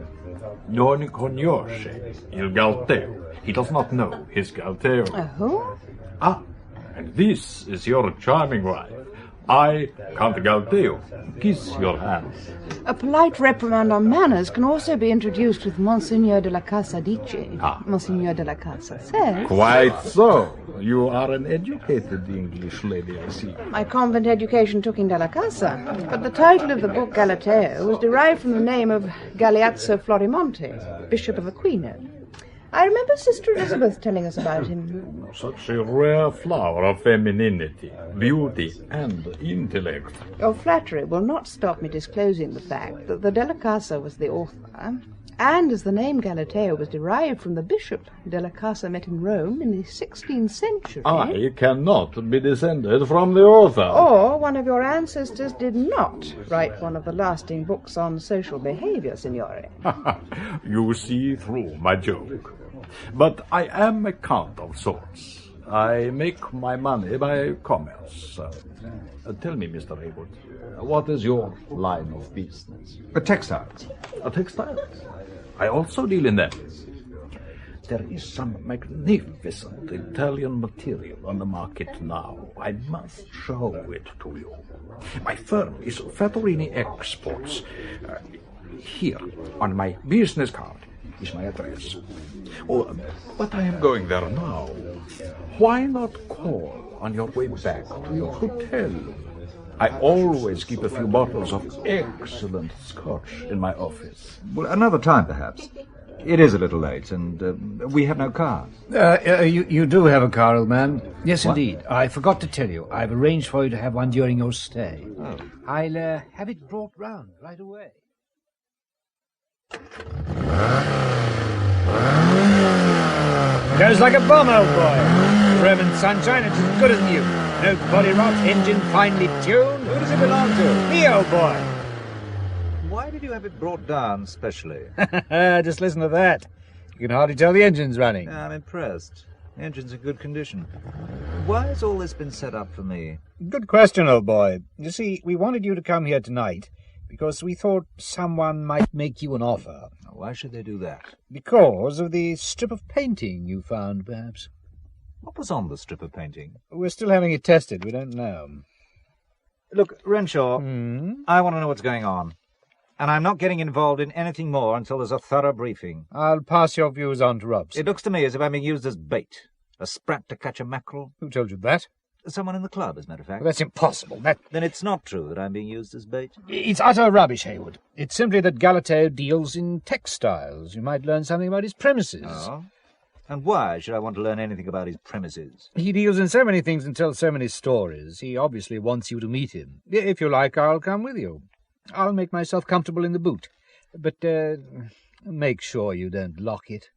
non conosce il Galateo. He does not know his Galateo. Who? Ah, and this is your charming wife. I, Count Galateo, kiss your hand. A polite reprimand on manners can also be introduced with Monsignor de la Casa dice. Monsignor de la Casa says. Quite so. You are an educated English lady, I see. My convent education took in de la Casa, but the title of the book Galateo was derived from the name of Galeazzo Florimonte, Bishop of Aquino. I remember Sister Elizabeth telling us about him. Such a rare flower of femininity, beauty, and intellect. Your flattery will not stop me disclosing the fact that the Della Casa was the author, and as the name Galateo was derived from the bishop Della Casa met in Rome in the 16th century... I cannot be descended from the author. Or one of your ancestors did not write one of the lasting books on social behavior, Signore. You see through my joke. But I am a count of sorts. I make my money by commerce. Tell me, Mr. Haywood, what is your line of business? Textiles. Textiles? I also deal in them. There is some magnificent Italian material on the market now. I must show it to you. My firm is Fattorini Exports. Here, on my business card, is my address. Oh, but I am going there now. Why not call on your way back to your hotel? I always keep a few bottles of excellent scotch in my office. Well, another time, perhaps. It is a little late, and we have no car. You do have a car, old man. Yes, What? indeed. I forgot to tell you. I've arranged for you to have one during your stay. Oh. I'll have it brought round right away. Goes like a bomb, old boy. Roman sunshine, it's as good as new. No body rot, engine finely tuned. Who does it belong to? Me, old boy. Why did you have it brought down specially? Just listen to that. You can hardly tell the engine's running. I'm impressed. The engine's in good condition. Why has all this been set up for me? Good question, old boy. You see, we wanted you to come here tonight because we thought someone might make you an offer. Why should they do that? Because of the strip of painting you found, perhaps. What was on the strip of painting? We're still having it tested. We don't know. Look, Renshaw, I want to know what's going on. And I'm not getting involved in anything more until there's a thorough briefing. I'll pass your views on to Robson. It looks to me as if I'm being used as bait. A sprat to catch a mackerel. Who told you that? Someone in the club, as a matter of fact. Well, that's impossible. Then it's not true that I'm being used as bait? It's utter rubbish, Haywood. It's simply that Galateo deals in textiles. You might learn something about his premises. Oh? And why should I want to learn anything about his premises? He deals in so many things and tells so many stories. He obviously wants you to meet him. If you like, I'll come with you. I'll make myself comfortable in the boot. But make sure you don't lock it.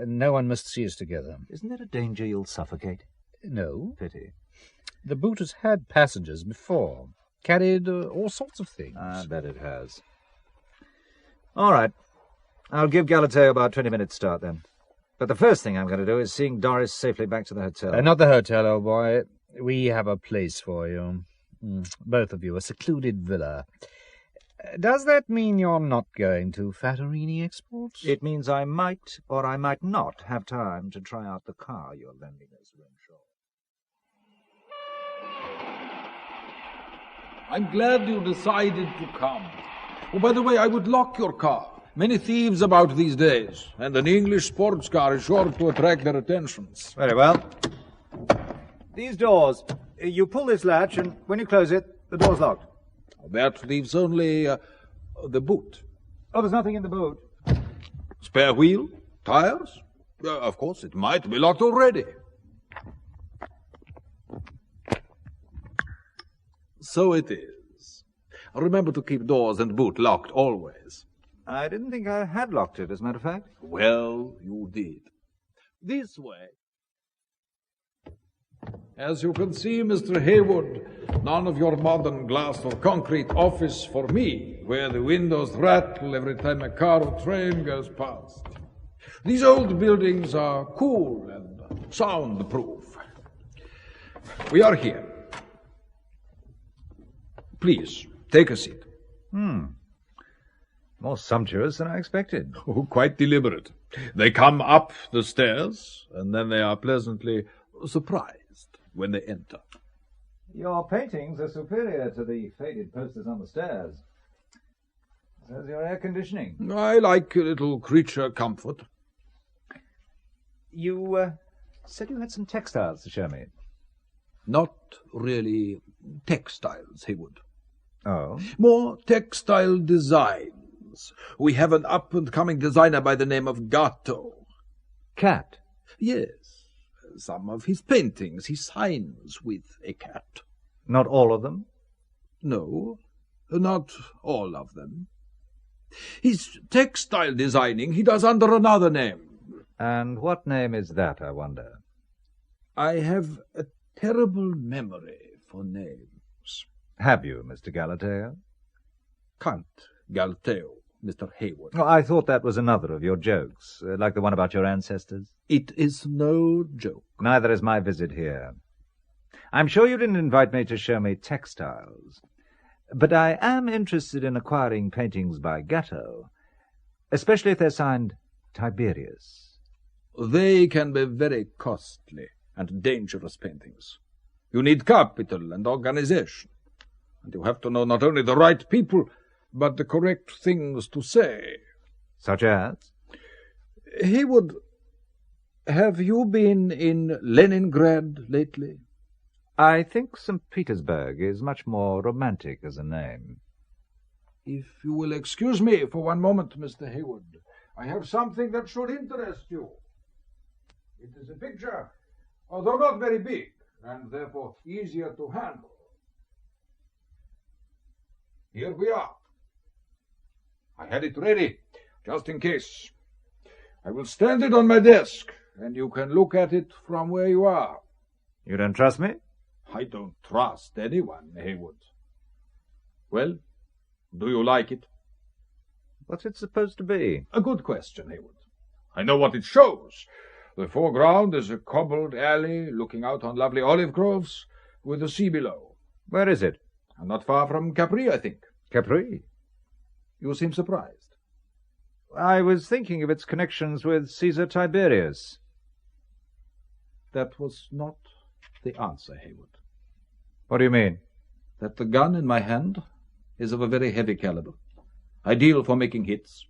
No one must see us together. Isn't there a danger you'll suffocate? No. Pity. The boot has had passengers before. Carried all sorts of things. I bet it has. All right. I'll give Galateo about 20 minutes start then. But the first thing I'm going to do is seeing Doris safely back to the hotel. Not the hotel, old boy. We have a place for you. Both of you, a secluded villa. Does that mean you're not going to Fattorini Exports? It means I might or I might not have time to try out the car you're lending us, Renshaw. I'm glad you decided to come. Oh, by the way, I would lock your car. Many thieves about these days, and an English sports car is sure to attract their attentions. Very well. These doors, you pull this latch, and when you close it, the door's locked. That leaves only The boot. Oh, there's nothing in the boot. Spare wheel? Tires? Of course, it might be locked already. So it is. Remember to keep doors and boot locked always. I didn't think I had locked it, as a matter of fact. Well, you did. This way. As you can see, Mr. Haywood, none of your modern glass or concrete office for me, where the windows rattle every time a car or train goes past. These old buildings are cool and soundproof. We are here. Please, take a seat. More sumptuous than I expected. Oh, quite deliberate. They come up the stairs, and then they are pleasantly surprised when they enter. Your paintings are superior to the faded posters on the stairs. There's your air conditioning. I like a little creature comfort. You said you had some textiles to show me. Not really textiles, Haywood. Oh? More textile designs. We have an up-and-coming designer by the name of Gato. Cat? Yes. Some of his paintings he signs with a cat. Not all of them? No, not all of them. His textile designing he does under another name. And what name is that, I wonder? I have a terrible memory for names. Have you, Mr. Galateo? Count Galateo, Mr. Haywood. Oh, I thought that was another of your jokes, like the one about your ancestors. It is no joke. Neither is my visit here. I'm sure you didn't invite me to show me textiles, but I am interested in acquiring paintings by Gatto, especially if they're signed Tiberius. They can be very costly and dangerous paintings. You need capital and organization, and you have to know not only the right people, but the correct things to say. Such as? Haywood, have you been in Leningrad lately? I think St. Petersburg is much more romantic as a name. If you will excuse me for one moment, Mr. Haywood, I have something that should interest you. It is a picture, although not very big, and therefore easier to handle. Here we are. I had it ready, just in case. I will stand it on my desk, and you can look at it from where you are. You don't trust me? I don't trust anyone, Haywood. Well, do you like it? What's it supposed to be? A good question, Haywood. I know what it shows. The foreground is a cobbled alley looking out on lovely olive groves with the sea below. Where is it? Not far from Capri, I think. Capri? You seem surprised. I was thinking of its connections with Caesar Tiberius. That was not the answer, Haywood. What do you mean? That the gun in my hand is of a very heavy caliber, ideal for making hits.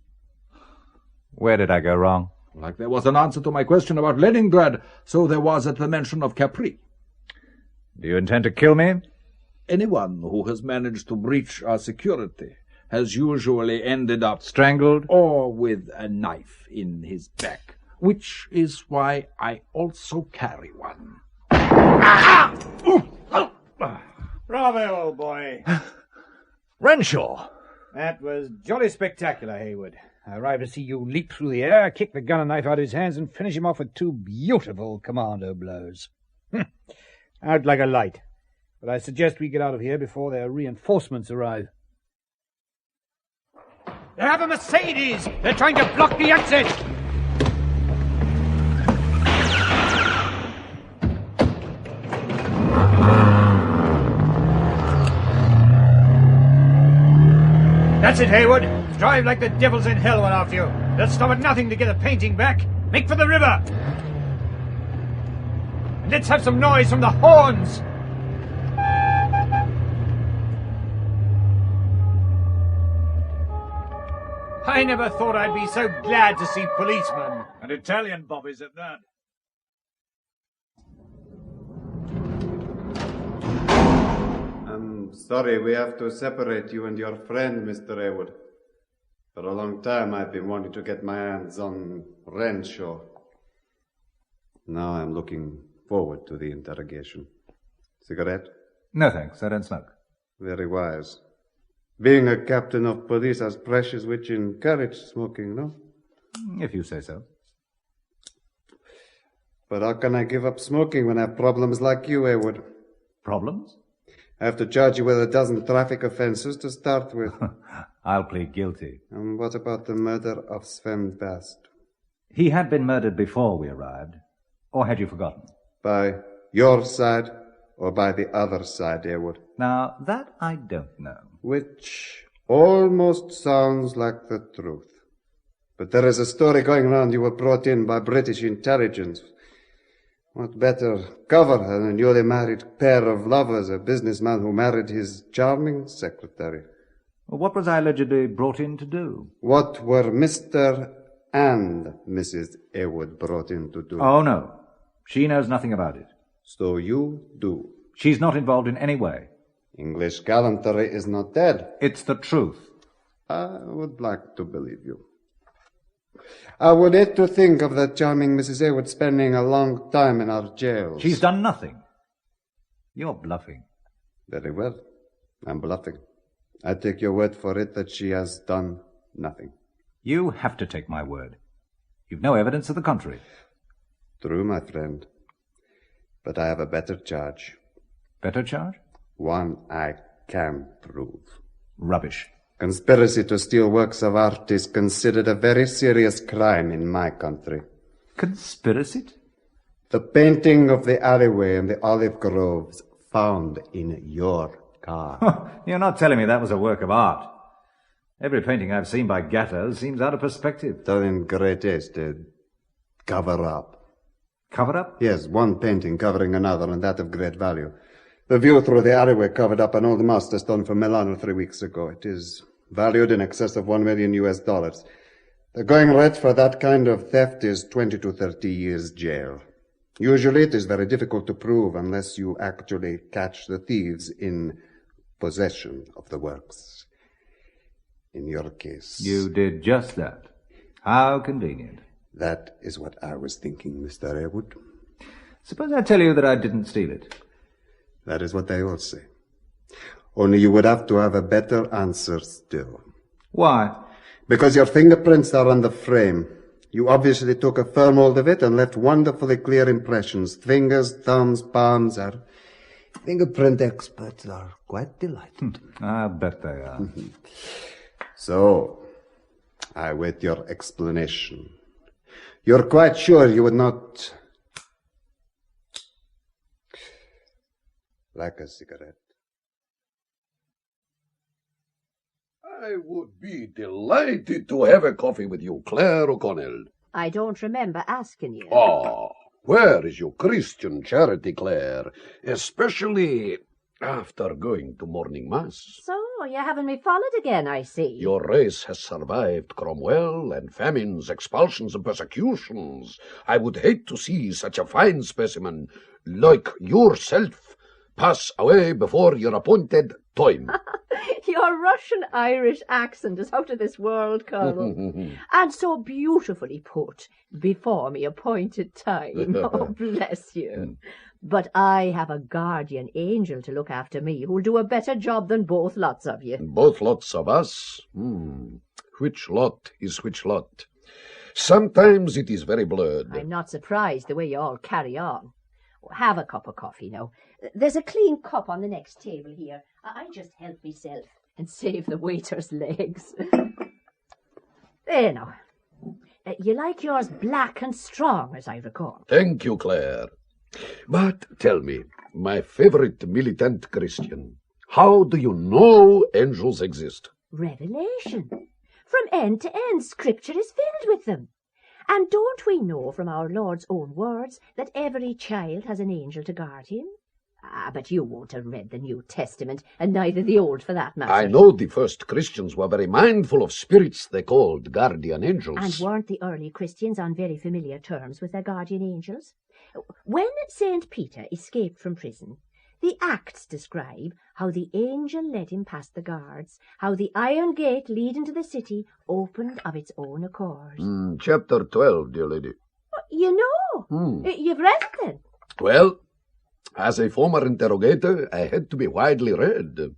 Where did I go wrong? Like there was an answer to my question about Leningrad, so there was at the mention of Capri. Do you intend to kill me? Anyone who has managed to breach our security has usually ended up strangled or with a knife in his back, which is why I also carry one. Bravo, old boy. Renshaw! That was jolly spectacular, Haywood. I arrived to see you leap through the air, kick the gun and knife out of his hands, and finish him off with 2 beautiful commando blows. Out like a light. But I suggest we get out of here before their reinforcements arrive. They have a Mercedes! They're trying to block the exit! That's it, Haywood. Drive like the devils in hell went after you. They'll stop at nothing to get a painting back. Make for the river. And let's have some noise from the horns. I never thought I'd be so glad to see policemen. And Italian bobbies at that. I'm sorry, we have to separate you and your friend, Mr. Haywood. For a long time I've been wanting to get my hands on Renshawe. Now I'm looking forward to the interrogation. Cigarette? No, thanks. I don't smoke. Very wise. Being a captain of police has pressures which encourage smoking, no? If you say so. But how can I give up smoking when I have problems like you, Heywood? Problems? I have to charge you with a dozen traffic offences to start with. I'll plead guilty. And what about the murder of Sven Baste? He had been murdered before we arrived. Or had you forgotten? By your side or by the other side, Heywood? Now, that I don't know. Which almost sounds like the truth. But there is a story going around you were brought in by British intelligence. What better cover than a newly married pair of lovers, a businessman who married his charming secretary? Well, what was I allegedly brought in to do? What were Mr. and Mrs. Heywood brought in to do? Oh, no. She knows nothing about it. So you do? She's not involved in any way. English gallantry is not dead. It's the truth. I would like to believe you. I would hate to think of that charming Mrs. Heywood spending a long time in our jails. She's done nothing. You're bluffing. Very well. I'm bluffing. I take your word for it that she has done nothing. You have to take my word. You've no evidence of the contrary. True, my friend. But I have a better charge. Better charge? One I can prove. Rubbish. Conspiracy to steal works of art is considered a very serious crime in my country. Conspiracy? The painting of the alleyway in the olive groves found in your car. You're not telling me that was a work of art. Every painting I've seen by Gatto seems out of perspective. Done in great haste. Cover up. Cover up? Yes, one painting covering another, and that of great value. The view through the alleyway covered up an old master stone from Milano 3 weeks ago. It is valued in excess of $1 million. The going rate for that kind of theft is 20 to 30 years jail. Usually it is very difficult to prove unless you actually catch the thieves in possession of the works. In your case... You did just that. How convenient. That is what I was thinking, Mr. Heywood. Suppose I tell you that I didn't steal it. That is what they all say. Only you would have to have a better answer still. Why? Because your fingerprints are on the frame. You obviously took a firm hold of it and left wonderfully clear impressions. Fingers, thumbs, palms. Our fingerprint experts are quite delighted. I bet they are. So, I wait your explanation. You're quite sure you would not... like a cigarette? I would be delighted to have a coffee with you, Clare O'Connell. I don't remember asking you. Ah, where is your Christian charity, Clare? Especially after going to morning mass. So, you're having me followed again, I see. Your race has survived Cromwell and famines, expulsions and persecutions. I would hate to see such a fine specimen like yourself pass away before your appointed time. Your Russian-Irish accent is out of this world, Colonel. And so beautifully put, before me appointed time. Oh, bless you. But I have a guardian angel to look after me who'll do a better job than both lots of you. Both lots of us? Which lot is which lot? Sometimes it is very blurred. I'm not surprised the way you all carry on. Have a cup of coffee now. There's a clean cup on the next table here. I just help myself and save the waiter's legs. There now. You like yours black and strong, as I recall. Thank you, Clare. But tell me, my favorite militant Christian, how do you know angels exist? Revelation. From end to end, Scripture is filled with them. And don't we know from our Lord's own words that every child has an angel to guard him? But you won't have read the New Testament, and neither the Old for that matter. I know the first Christians were very mindful of spirits they called guardian angels. And weren't the early Christians on very familiar terms with their guardian angels? When St. Peter escaped from prison, The Acts describe how the angel led him past the guards, how the iron gate leading to the city opened of its own accord. Chapter 12, dear lady. You know. You've read it then? Well, as a former interrogator, I had to be widely read.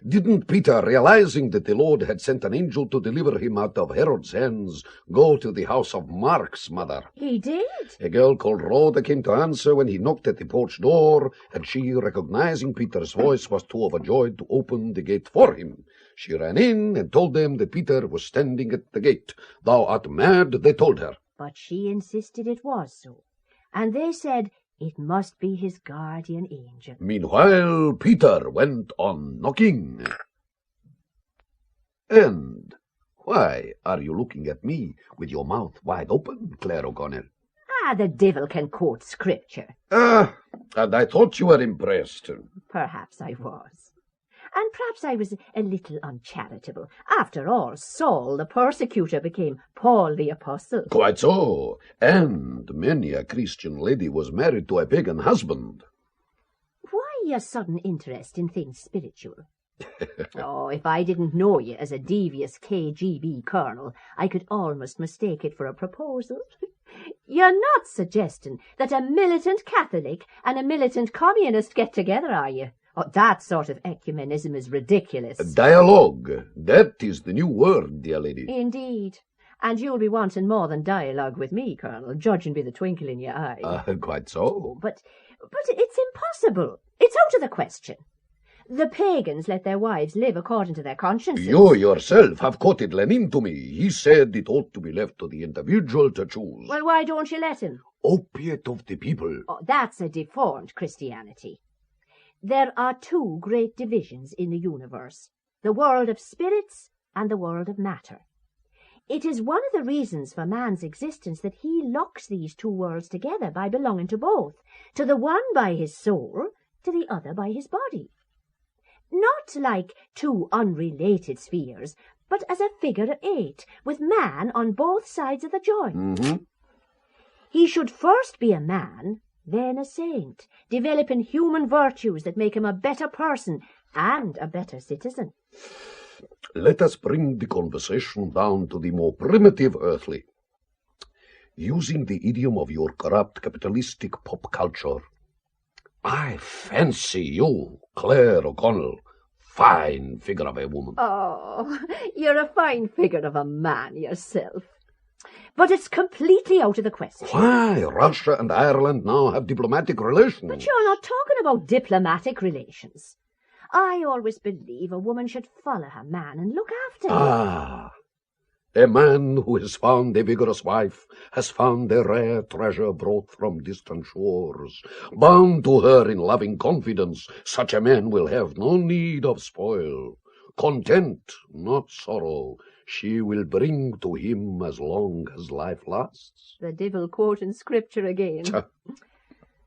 Didn't Peter, realizing that the Lord had sent an angel to deliver him out of Herod's hands, go to the house of Mark's mother? He did. A girl called Rhoda came to answer when he knocked at the porch door, and she, recognizing Peter's voice, was too overjoyed to open the gate for him. She ran in and told them that Peter was standing at the gate. Thou art mad, they told her. But she insisted it was so, and they said it must be his guardian angel. Meanwhile, Peter went on knocking. And why are you looking at me with your mouth wide open, Clare O'Connell? The devil can quote scripture. And I thought you were impressed. Perhaps I was. And perhaps I was a little uncharitable. After all, Saul the persecutor became Paul the apostle. Quite so. And many a Christian lady was married to a pagan husband. Why a sudden interest in things spiritual? Oh, if I didn't know you as a devious KGB colonel, I could almost mistake it for a proposal. You're not suggesting that a militant Catholic and a militant communist get together, are you? Oh, that sort of ecumenism is ridiculous. Dialogue. That is the new word, dear lady. Indeed. And you'll be wanting more than dialogue with me, Colonel, judging by the twinkle in your eye. Quite so. But it's impossible. It's out of the question. The pagans let their wives live according to their consciences. You yourself have quoted Lenin to me. He said it ought to be left to the individual to choose. Well, why don't you let him? Opiate of the people. Oh, that's a deformed Christianity. There are two great divisions in the universe, the world of spirits and the world of matter. It is one of the reasons for man's existence that he locks these two worlds together by belonging to both, to the one by his soul, to the other by his body. Not like two unrelated spheres, but as a figure of 8, with man on both sides of the joint. He should first be a man, then a saint, developing human virtues that make him a better person and a better citizen. Let us bring the conversation down to the more primitive earthly. Using the idiom of your corrupt capitalistic pop culture, I fancy you, Clare O'Connell, fine figure of a woman. Oh, you're a fine figure of a man yourself. But it's completely out of the question. Why? Russia and Ireland now have diplomatic relations. But you're not talking about diplomatic relations. I always believe a woman should follow her man and look after him. A man who has found a vigorous wife has found a rare treasure brought from distant shores. Bound to her in loving confidence, such a man will have no need of spoil. Content, not sorrow, she will bring to him as long as life lasts. The devil quoting scripture again.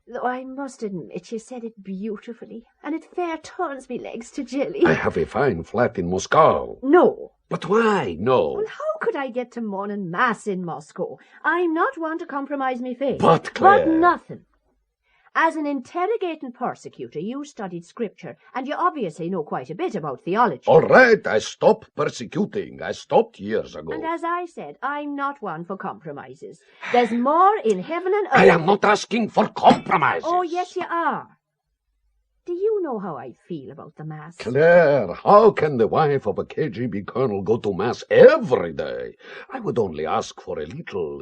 Though I must admit you said it beautifully, and it fair turns me legs to jelly. I have a fine flat in Moscow. No. But why no? Well, how could I get to morning mass in Moscow? I'm not one to compromise me faith. But, Clare... But nothing. As an interrogating persecutor, you studied scripture, and you obviously know quite a bit about theology. All right, I stopped persecuting. I stopped years ago. And as I said, I'm not one for compromises. There's more in heaven and earth. I am not asking for compromises. Oh, yes, you are. Do you know how I feel about the Mass? Clare, how can the wife of a KGB colonel go to Mass every day? I would only ask for a little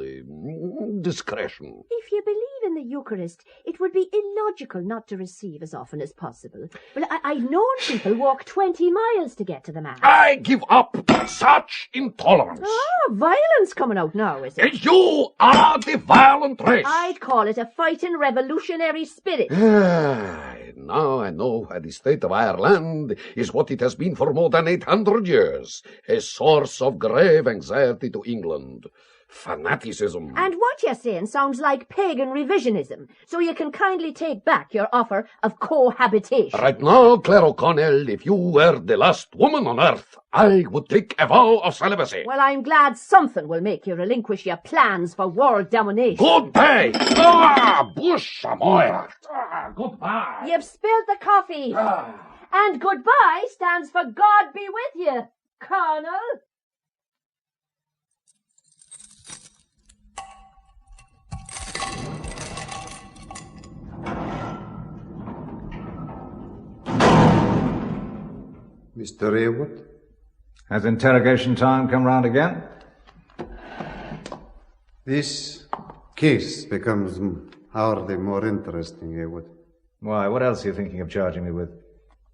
discretion. If you believe in the Eucharist, it would be illogical not to receive as often as possible. Well, I've known people walk 20 miles to get to the Mass. I give up such intolerance. Oh, violence coming out now, is it? You are the violent race. I'd call it a fighting revolutionary spirit. Now I know why the state of Ireland is what it has been for more than 800 years, a source of grave anxiety to England. Fanaticism. And what you're saying sounds like pagan revisionism, so you can kindly take back your offer of cohabitation. Right now, Clare O'Connell, if you were the last woman on earth, I would take a vow of celibacy. Well, I'm glad something will make you relinquish your plans for world domination. Good day! Bush Hush, Samoya! Goodbye! You've spilled the coffee. And goodbye stands for God be with you, Colonel. Mr. Haywood? Has interrogation time come round again? This case becomes hardly more interesting, Haywood. Why, what else are you thinking of charging me with?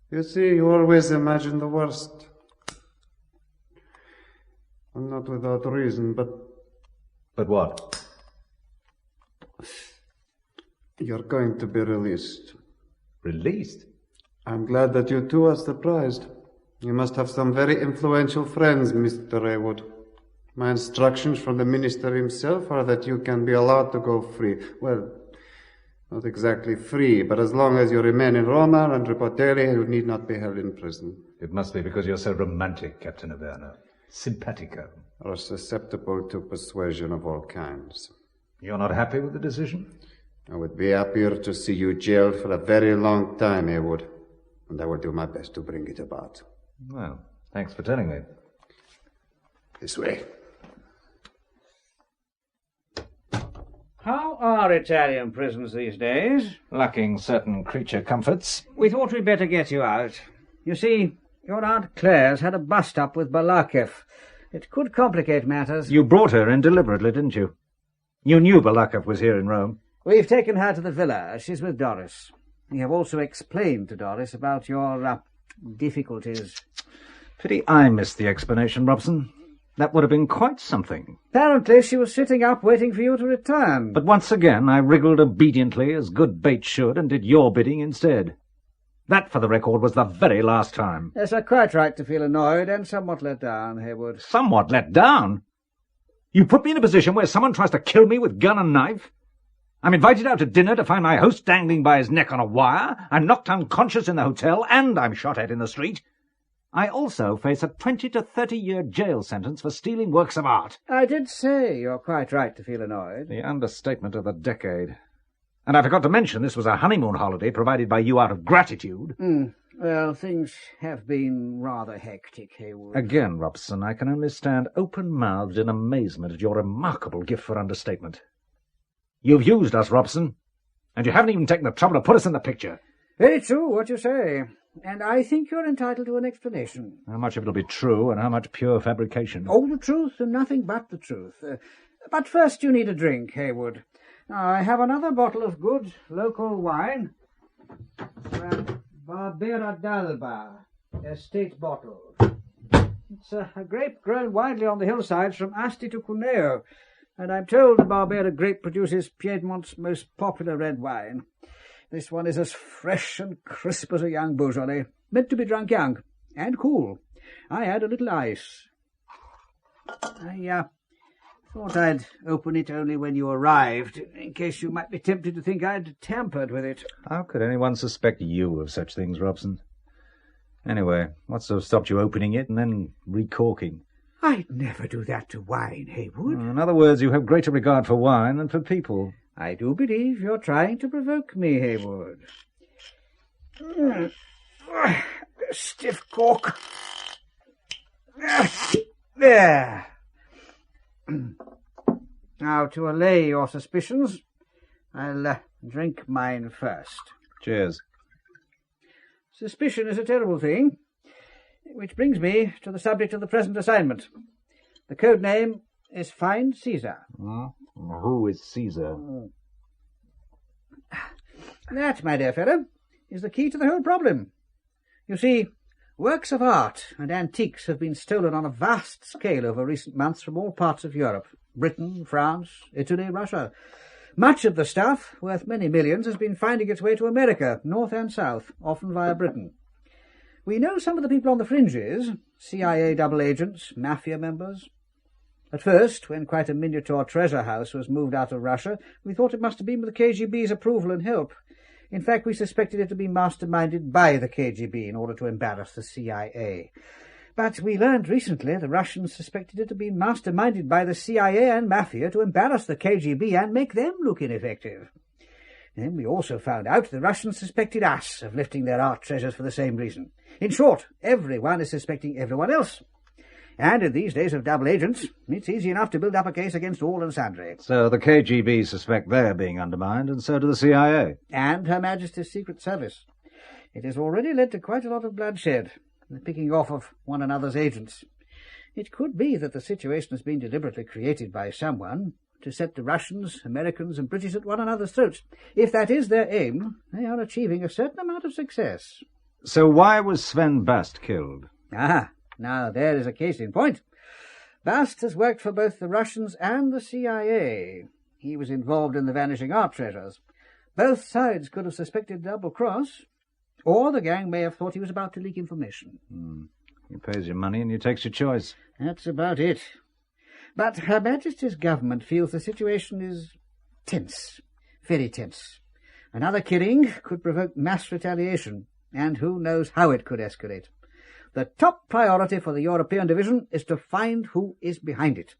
You see, you always imagine the worst. And not without reason, but... But what? You're going to be released. Released? I'm glad that you two are surprised. You must have some very influential friends, Mr. Haywood. My instructions from the minister himself are that you can be allowed to go free. Well, not exactly free, but as long as you remain in Roma and report daily, you need not be held in prison. It must be because you're so romantic, Captain Averno. Simpatico. Or susceptible to persuasion of all kinds. You're not happy with the decision? I would be happier to see you jailed for a very long time, Haywood. And I will do my best to bring it about. Well, thanks for telling me. This way. How are Italian prisons these days? Lacking certain creature comforts. We thought we'd better get you out. You see, your Aunt Clare's had a bust-up with Balakeff. It could complicate matters. You brought her in deliberately, didn't you? You knew Balakeff was here in Rome. We've taken her to the villa. She's with Doris. We have also explained to Doris about your difficulties. Pity I missed the explanation, Robson. That would have been quite something. Apparently she was sitting up waiting for you to return. But once again I wriggled obediently, as good bait should, and did your bidding instead. That, for the record, was the very last time. Yes, you're quite right to feel annoyed and somewhat let down, Haywood. Somewhat let down? You put me in a position where someone tries to kill me with gun and knife? I'm invited out to dinner to find my host dangling by his neck on a wire. I'm knocked unconscious in the hotel, and I'm shot at in the street. I also face a 20 to 30-year jail sentence for stealing works of art. I did say you're quite right to feel annoyed. The understatement of the decade. And I forgot to mention this was a honeymoon holiday provided by you out of gratitude. Well, things have been rather hectic, Haywood. Again, Robson, I can only stand open-mouthed in amazement at your remarkable gift for understatement. You've used us, Robson, and you haven't even taken the trouble to put us in the picture. Very true, what you say. And I think you're entitled to an explanation. How much of it'll be true, and how much pure fabrication? All the truth and nothing but the truth. But first you need a drink, Haywood. Now, I have another bottle of good local wine. Barbera d'Alba, estate bottle. It's a grape grown widely on the hillsides from Asti to Cuneo, and I'm told the Barbera grape produces Piedmont's most popular red wine. This one is as fresh and crisp as a young Beaujolais, meant to be drunk young, and cool. I add a little ice. I thought I'd open it only when you arrived, in case you might be tempted to think I'd tampered with it. How could anyone suspect you of such things, Robson? Anyway, what sort of stopped you opening it and then recorking? I'd never do that to wine, Haywood. In other words, you have greater regard for wine than for people. I do believe you're trying to provoke me, Haywood. Stiff cork. There. Now, to allay your suspicions, I'll drink mine first. Cheers. Suspicion is a terrible thing, which brings me to the subject of the present assignment. The code name is Find Caesar. Who is Caesar? That, my dear fellow, is the key to the whole problem. You see, works of art and antiques have been stolen on a vast scale over recent months from all parts of Europe. Britain, France, Italy, Russia. Much of the stuff, worth many millions, has been finding its way to America, north and south, often via Britain. We know some of the people on the fringes, CIA double agents, mafia members. At first, when quite a miniature treasure house was moved out of Russia, we thought it must have been with the KGB's approval and help. In fact, we suspected it to be masterminded by the KGB in order to embarrass the CIA. But we learned recently the Russians suspected it to be masterminded by the CIA and Mafia to embarrass the KGB and make them look ineffective. Then we also found out the Russians suspected us of lifting their art treasures for the same reason. In short, everyone is suspecting everyone else. And in these days of double agents, it's easy enough to build up a case against all and sundry. So the KGB suspect they're being undermined, and so do the CIA. And Her Majesty's Secret Service. It has already led to quite a lot of bloodshed, the picking off of one another's agents. It could be that the situation has been deliberately created by someone to set the Russians, Americans and British at one another's throats. If that is their aim, they are achieving a certain amount of success. So why was Sven Baste killed? Ah, now there is a case in point. Baste has worked for both the Russians and the CIA. He was involved in the vanishing art treasures. Both sides could have suspected double-cross, or the gang may have thought he was about to leak information. He pays your money and you takes your choice. That's about it. But Her Majesty's government feels the situation is tense, very tense. Another killing could provoke mass retaliation, and who knows how it could escalate. The top priority for the European division is to find who is behind it.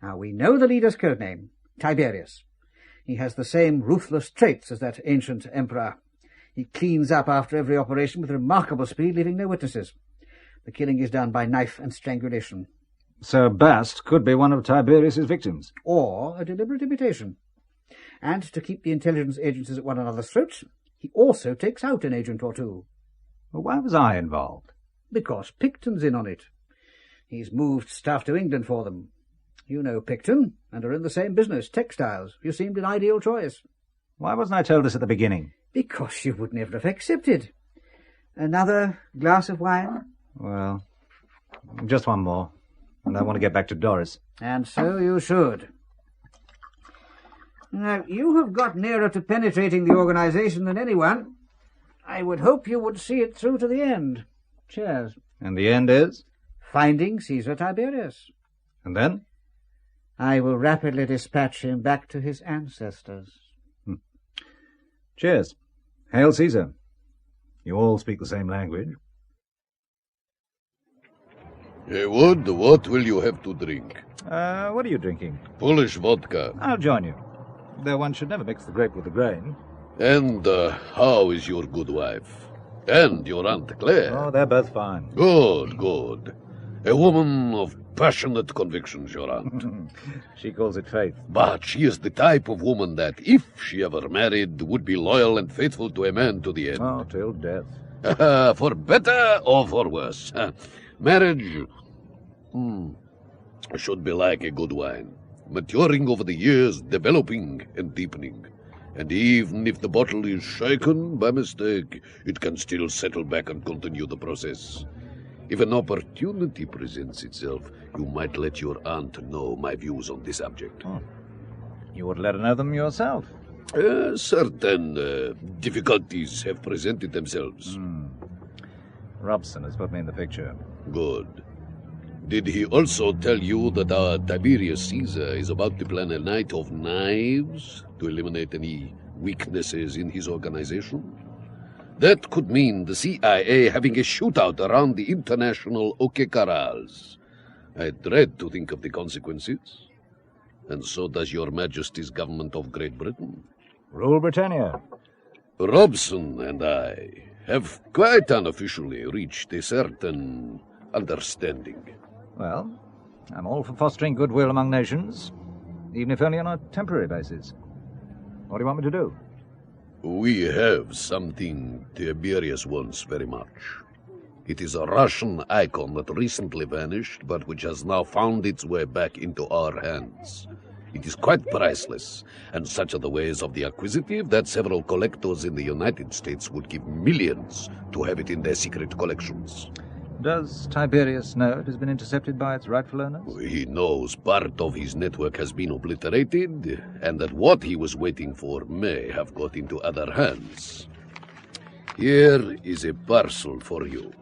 Now, we know the leader's code name, Tiberius. He has the same ruthless traits as that ancient emperor. He cleans up after every operation with remarkable speed, leaving no witnesses. The killing is done by knife and strangulation. So Baste could be one of Tiberius's victims. Or a deliberate imitation. And to keep the intelligence agencies at one another's throats, he also takes out an agent or two. Well, why was I involved? Because Picton's in on it. He's moved stuff to England for them. You know Picton, and are in the same business, textiles. You seemed an ideal choice. Why wasn't I told this at the beginning? Because you would never have accepted. Another glass of wine? Well, just one more. And I want to get back to Doris. And so you should. Now, you have got nearer to penetrating the organisation than anyone. I would hope you would see it through to the end. Cheers. And the end is? Finding Caesar Tiberius. And then? I will rapidly dispatch him back to his ancestors. Cheers. Hail Caesar. You all speak the same language. Haywood, what will you have to drink? What are you drinking? Polish vodka. I'll join you. Though one should never mix the grape with the grain. And how is your good wife? And your Aunt Clare? Oh, they're both fine. Good, good. A woman of passionate convictions, your aunt. She calls it faith. But she is the type of woman that, if she ever married, would be loyal and faithful to a man to the end. Oh, till death. For better or for worse. Marriage should be like a good wine, maturing over the years, developing and deepening. And even if the bottle is shaken by mistake, it can still settle back and continue the process. If an opportunity presents itself, you might let your aunt know my views on the subject. Oh. You would let her know them yourself. Certain difficulties have presented themselves. Robson has put me in the picture. Good. Did he also tell you that our Tiberius Caesar is about to plan a night of knives to eliminate any weaknesses in his organization? That could mean the CIA having a shootout around the international Okekarals. I dread to think of the consequences. And so does your Majesty's government of Great Britain. Rule Britannia. Robson and I have quite unofficially reached a certain understanding. Well, I'm all for fostering goodwill among nations, even if only on a temporary basis. What do you want me to do? We have something Tiberius wants very much. It is a Russian icon that recently vanished, but which has now found its way back into our hands. It is quite priceless, and such are the ways of the acquisitive that several collectors in the United States would give millions to have it in their secret collections. Does Tiberius know it has been intercepted by its rightful owners? He knows part of his network has been obliterated, and that what he was waiting for may have got into other hands. Here is a parcel for you.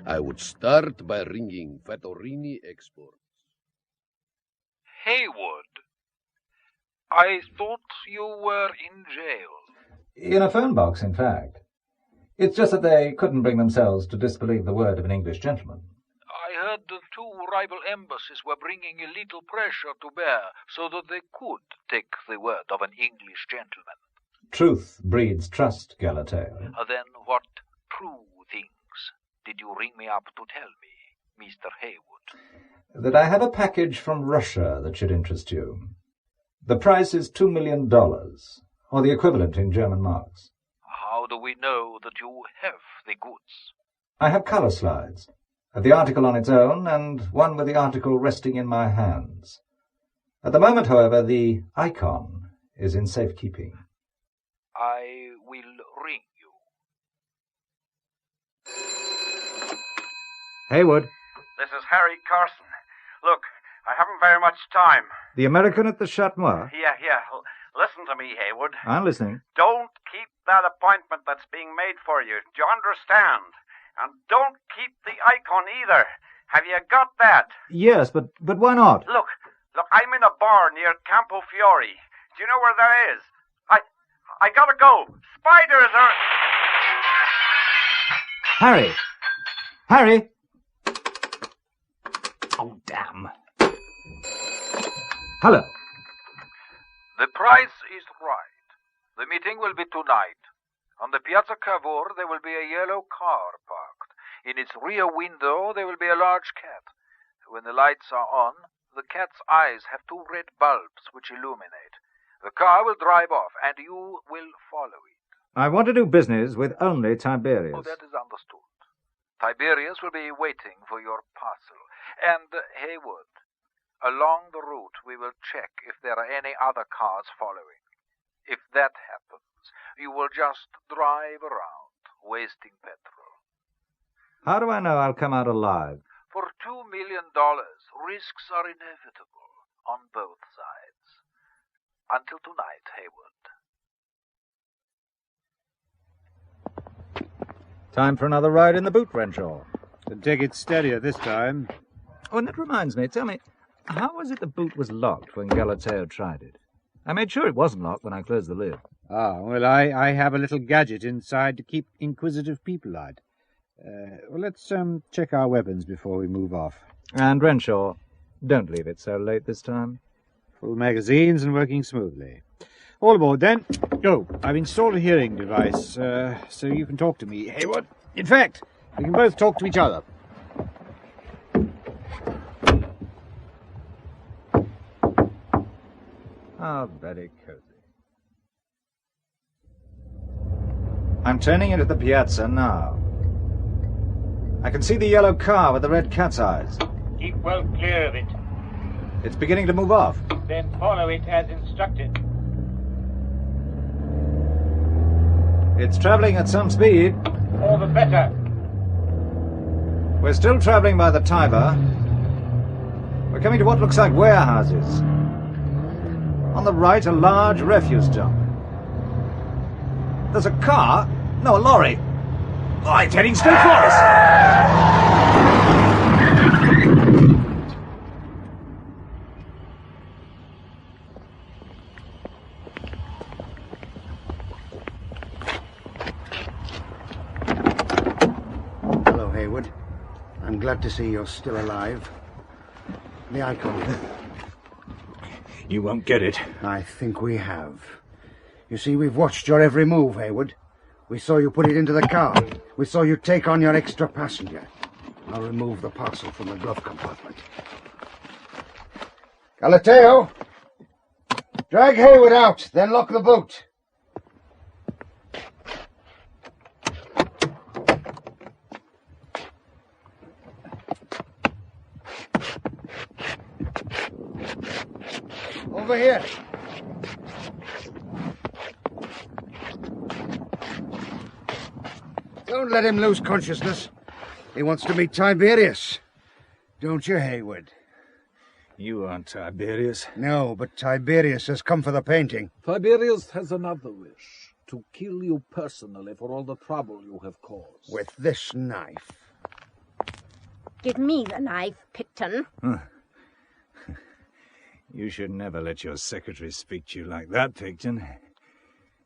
I would start by ringing Fattorini Exports. Haywood, I thought you were in jail. In a phone box, in fact. It's just that they couldn't bring themselves to disbelieve the word of an English gentleman. I heard the two rival embassies were bringing a little pressure to bear so that they could take the word of an English gentleman. Truth breeds trust, Galateo. Then what true things did you ring me up to tell me, Mr. Haywood? That I have a package from Russia that should interest you. The price is $2 million, or the equivalent in German marks. How do we know that you have the goods? I have color slides, the article on its own, and one with the article resting in my hands. At the moment, however, the icon is in safekeeping. I will ring you. Haywood. This is Harry Carson. Look, I haven't very much time. The American at the Chat Noir? Yeah. Listen to me, Haywood. I'm listening. Don't keep that appointment that's being made for you. Do you understand? And don't keep the icon either. Have you got that? Yes, but why not? Look, I'm in a bar near Campo Fiore. Do you know where that is? I gotta go. Spiders are... Harry! Oh, damn. Hello. The price is right. The meeting will be tonight. On the Piazza Cavour there will be a yellow car parked. In its rear window there will be a large cat. When the lights are on, the cat's eyes have two red bulbs which illuminate. The car will drive off, and you will follow it. I want to do business with only Tiberius. Oh, that is understood. Tiberius will be waiting for your parcel. And, Haywood, along the route we will check if there are any other cars following. If that happens, you will just drive around, wasting petrol. How do I know I'll come out alive? For $2 million, risks are inevitable on both sides. Until tonight, Haywood. Time for another ride in the boot, Renshaw. Take it steadier this time. Oh, and that reminds me, tell me, how was it the boot was locked when Galateo tried it? I made sure it wasn't locked when I closed the lid. Well, I have a little gadget inside to keep inquisitive people out. Let's check our weapons before we move off. And Renshaw, don't leave it so late this time. Full magazines and working smoothly. All aboard, then. Oh, I've installed a hearing device, so you can talk to me, Haywood. In fact, we can both talk to each other. Ah, very cozy. I'm turning into the piazza now. I can see the yellow car with the red cat's eyes. Keep well clear of it. It's beginning to move off. Then follow it as instructed. It's traveling at some speed. All the better. We're still traveling by the Tiber. We're coming to what looks like warehouses. On the right, a large refuse dump. There's a car. No, a lorry. Oh, it's heading straight for us. Hello, Haywood. I'm glad to see you're still alive. The icon. You won't get it. I think we have. You see, we've watched your every move, Haywood. We saw you put it into the car. We saw you take on your extra passenger. I'll remove the parcel from the glove compartment. Galateo! Drag Haywood out, then lock the boot. Over here. Don't let him lose consciousness. He wants to meet Tiberius. Don't you, Haywood? You aren't Tiberius. No, but Tiberius has come for the painting. Tiberius has another wish. To kill you personally for all the trouble you have caused. With this knife. Give me the knife, Picton. You should never let your secretary speak to you like that, Picton.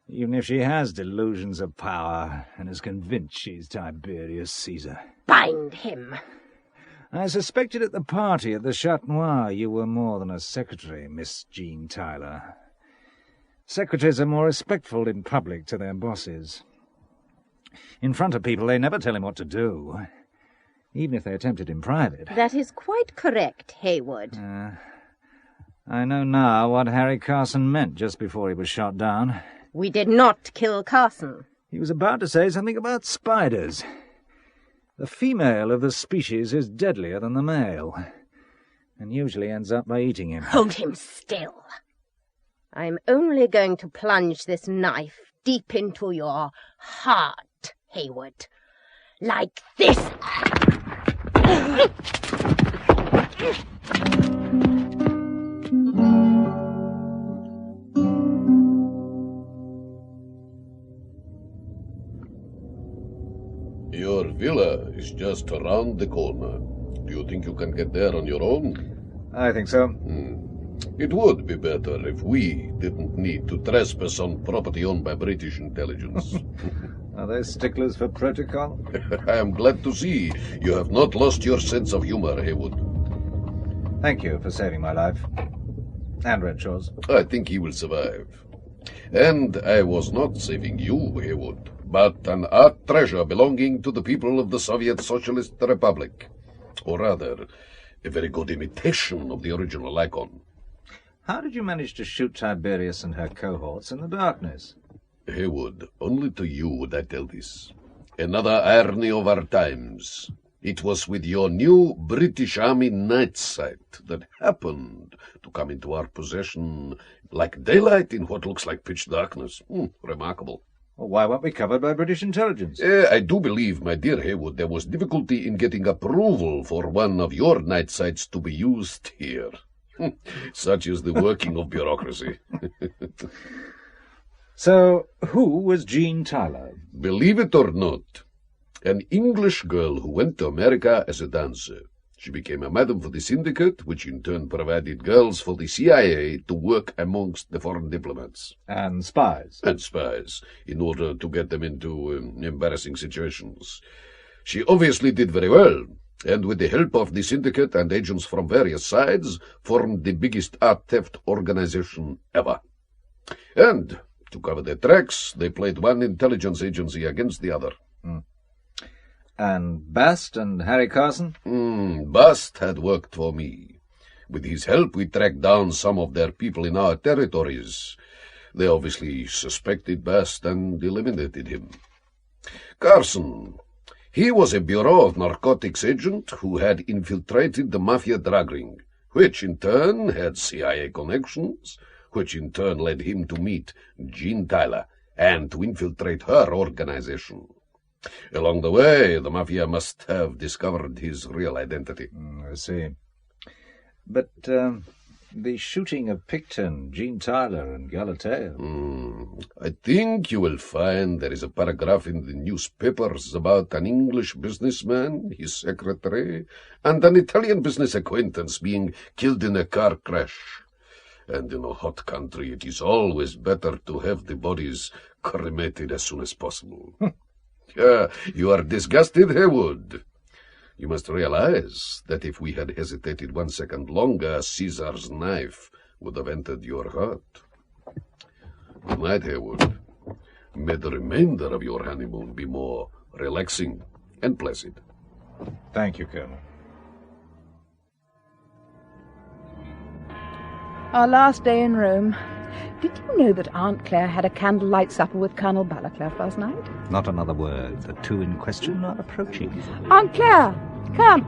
Even if she has delusions of power and is convinced she's Tiberius Caesar. Bind him. I suspected at the party at the Chat Noir you were more than a secretary, Miss Jean Tyler. Secretaries are more respectful in public to their bosses. In front of people, they never tell him what to do, even if they attempt it in private. That is quite correct, Haywood. I know now what Harry Carson meant just before he was shot down. We did not kill Carson. He was about to say something about spiders. The female of the species is deadlier than the male, and usually ends up by eating him. Hold him still. I'm only going to plunge this knife deep into your heart, Haywood. Like this. Your villa is just around the corner. Do you think you can get there on your own? I think so. It would be better if we didn't need to trespass on property owned by British intelligence. Are they sticklers for protocol? I am glad to see you have not lost your sense of humor, Haywood. Thank you for saving my life. And Renshaw's. I think he will survive. And I was not saving you, Haywood, but an art treasure belonging to the people of the Soviet Socialist Republic. Or rather, a very good imitation of the original icon. How did you manage to shoot Tiberius and her cohorts in the darkness? Haywood, only to you would I tell this. Another irony of our times. It was with your new British Army night sight that happened to come into our possession like daylight in what looks like pitch darkness. Remarkable. Well, why weren't we covered by British intelligence? I do believe, my dear Haywood, there was difficulty in getting approval for one of your night sights to be used here. Such is the working of bureaucracy. So, who was Jean Tyler? Believe it or not, an English girl who went to America as a dancer. She became a madam for the syndicate, which in turn provided girls for the CIA to work amongst the foreign diplomats. And spies. And spies, in order to get them into embarrassing situations. She obviously did very well, and with the help of the syndicate and agents from various sides, formed the biggest art theft organization ever. And, to cover their tracks, they played one intelligence agency against the other. And Baste and Harry Carson? Baste had worked for me. With his help, we tracked down some of their people in our territories. They obviously suspected Baste and eliminated him. Carson, he was a Bureau of Narcotics agent who had infiltrated the mafia drug ring, which in turn had CIA connections, which in turn led him to meet Jean Tyler and to infiltrate her organization. Along the way, the mafia must have discovered his real identity. I see. But the shooting of Picton, Jean Tyler, and Galateo... I think you will find there is a paragraph in the newspapers about an English businessman, his secretary, and an Italian business acquaintance being killed in a car crash. And in a hot country, it is always better to have the bodies cremated as soon as possible. You are disgusted, Haywood. You must realize that if we had hesitated 1 second longer, Caesar's knife would have entered your heart. Good night, Haywood. May the remainder of your honeymoon be more relaxing and pleasant. Thank you, Colonel. Our last day in Rome. Did you know that Aunt Clare had a candlelight supper with Colonel Balakeff last night? Not another word. The two in question are approaching. Aunt Clare, come.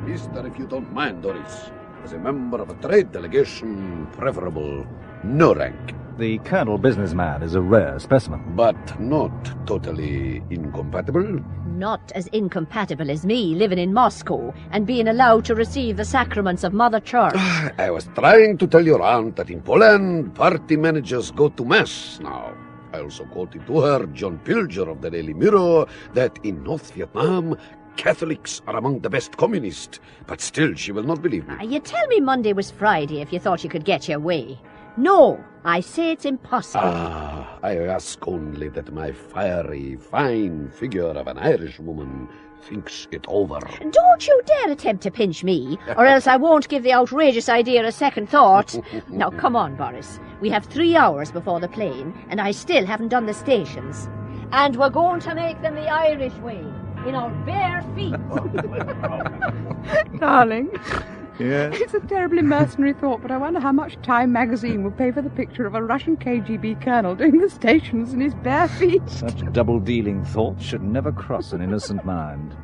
Mister, if you don't mind, Doris. As a member of a trade delegation, preferable no rank. The Colonel businessman is a rare specimen. But not totally incompatible? Not as incompatible as me living in Moscow and being allowed to receive the sacraments of Mother Church. I was trying to tell your aunt that in Poland, party managers go to Mass now. I also quoted to her John Pilger of the Daily Mirror that in North Vietnam, Catholics are among the best communists, but still she will not believe me. You tell me Monday was Friday if you thought you could get your way. No, I say it's impossible. Ah, I ask only that my fiery, fine figure of an Irishwoman thinks it over. Don't you dare attempt to pinch me, or else I won't give the outrageous idea a second thought. Now, come on, Boris. We have 3 hours before the plane, and I still haven't done the stations. And we're going to make them the Irish way, in our bare feet. Darling. Yes? It's a terribly mercenary thought, but I wonder how much Time magazine will pay for the picture of a Russian KGB colonel doing the stations in his bare feet. Such double-dealing thoughts should never cross an innocent mind.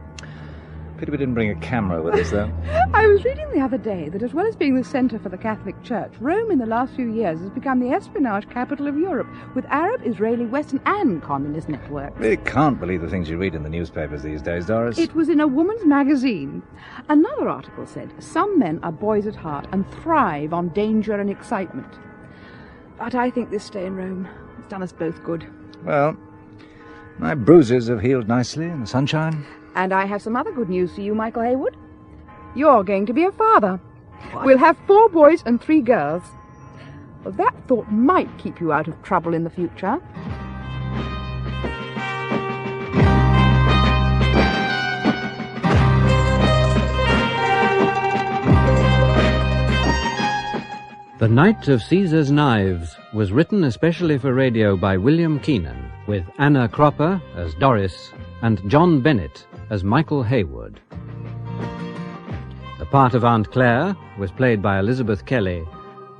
Pity we didn't bring a camera with us, though. I was reading the other day that as well as being the centre for the Catholic Church, Rome in the last few years has become the espionage capital of Europe, with Arab, Israeli, Western and communist networks. Really can't believe the things you read in the newspapers these days, Doris. It was in a woman's magazine. Another article said, some men are boys at heart and thrive on danger and excitement. But I think this stay in Rome has done us both good. Well, my bruises have healed nicely in the sunshine. And I have some other good news for you, Michael Haywood. You're going to be a father. We'll have 4 boys and 3 girls. Well, that thought might keep you out of trouble in the future. The Knight of Caesar's Knives was written especially for radio by William Keenan, with Anna Cropper as Doris and John Bennett as Michael Haywood. The part of Aunt Clare was played by Elizabeth Kelly,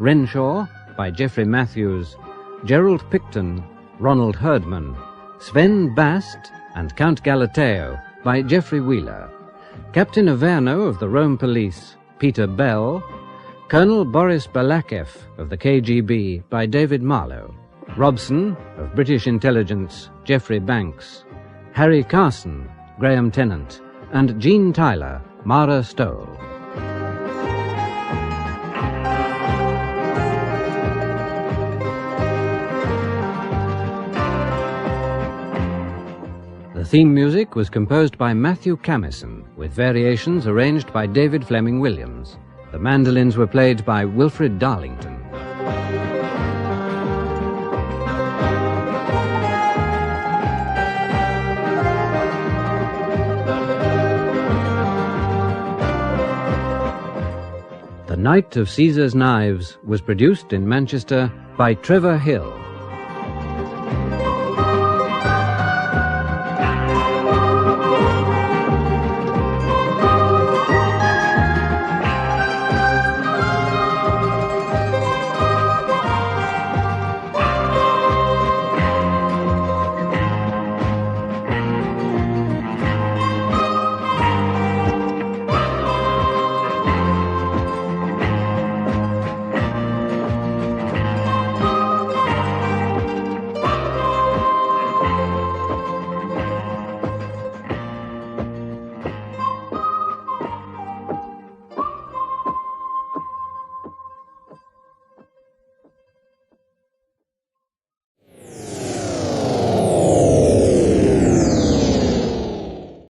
Renshawe by Geoffrey Matthews, Gerald Picton, Ronald Herdman, Sven Baste and Count Galateo by Geoffrey Wheeler, Captain Averno of the Rome Police, Peter Bell, Colonel Boris Balakeff of the KGB by David Mahlowe, Robson of British Intelligence, Geoffrey Banks, Harry Carson, Graham Tennant, and Jean Tyler, Marah Stohl. The theme music was composed by Matthew Camison, with variations arranged by David Fleming Williams. The mandolins were played by Wilfred Darlington. The Knight of Caesar's Knives was produced in Manchester by Trevor Hill.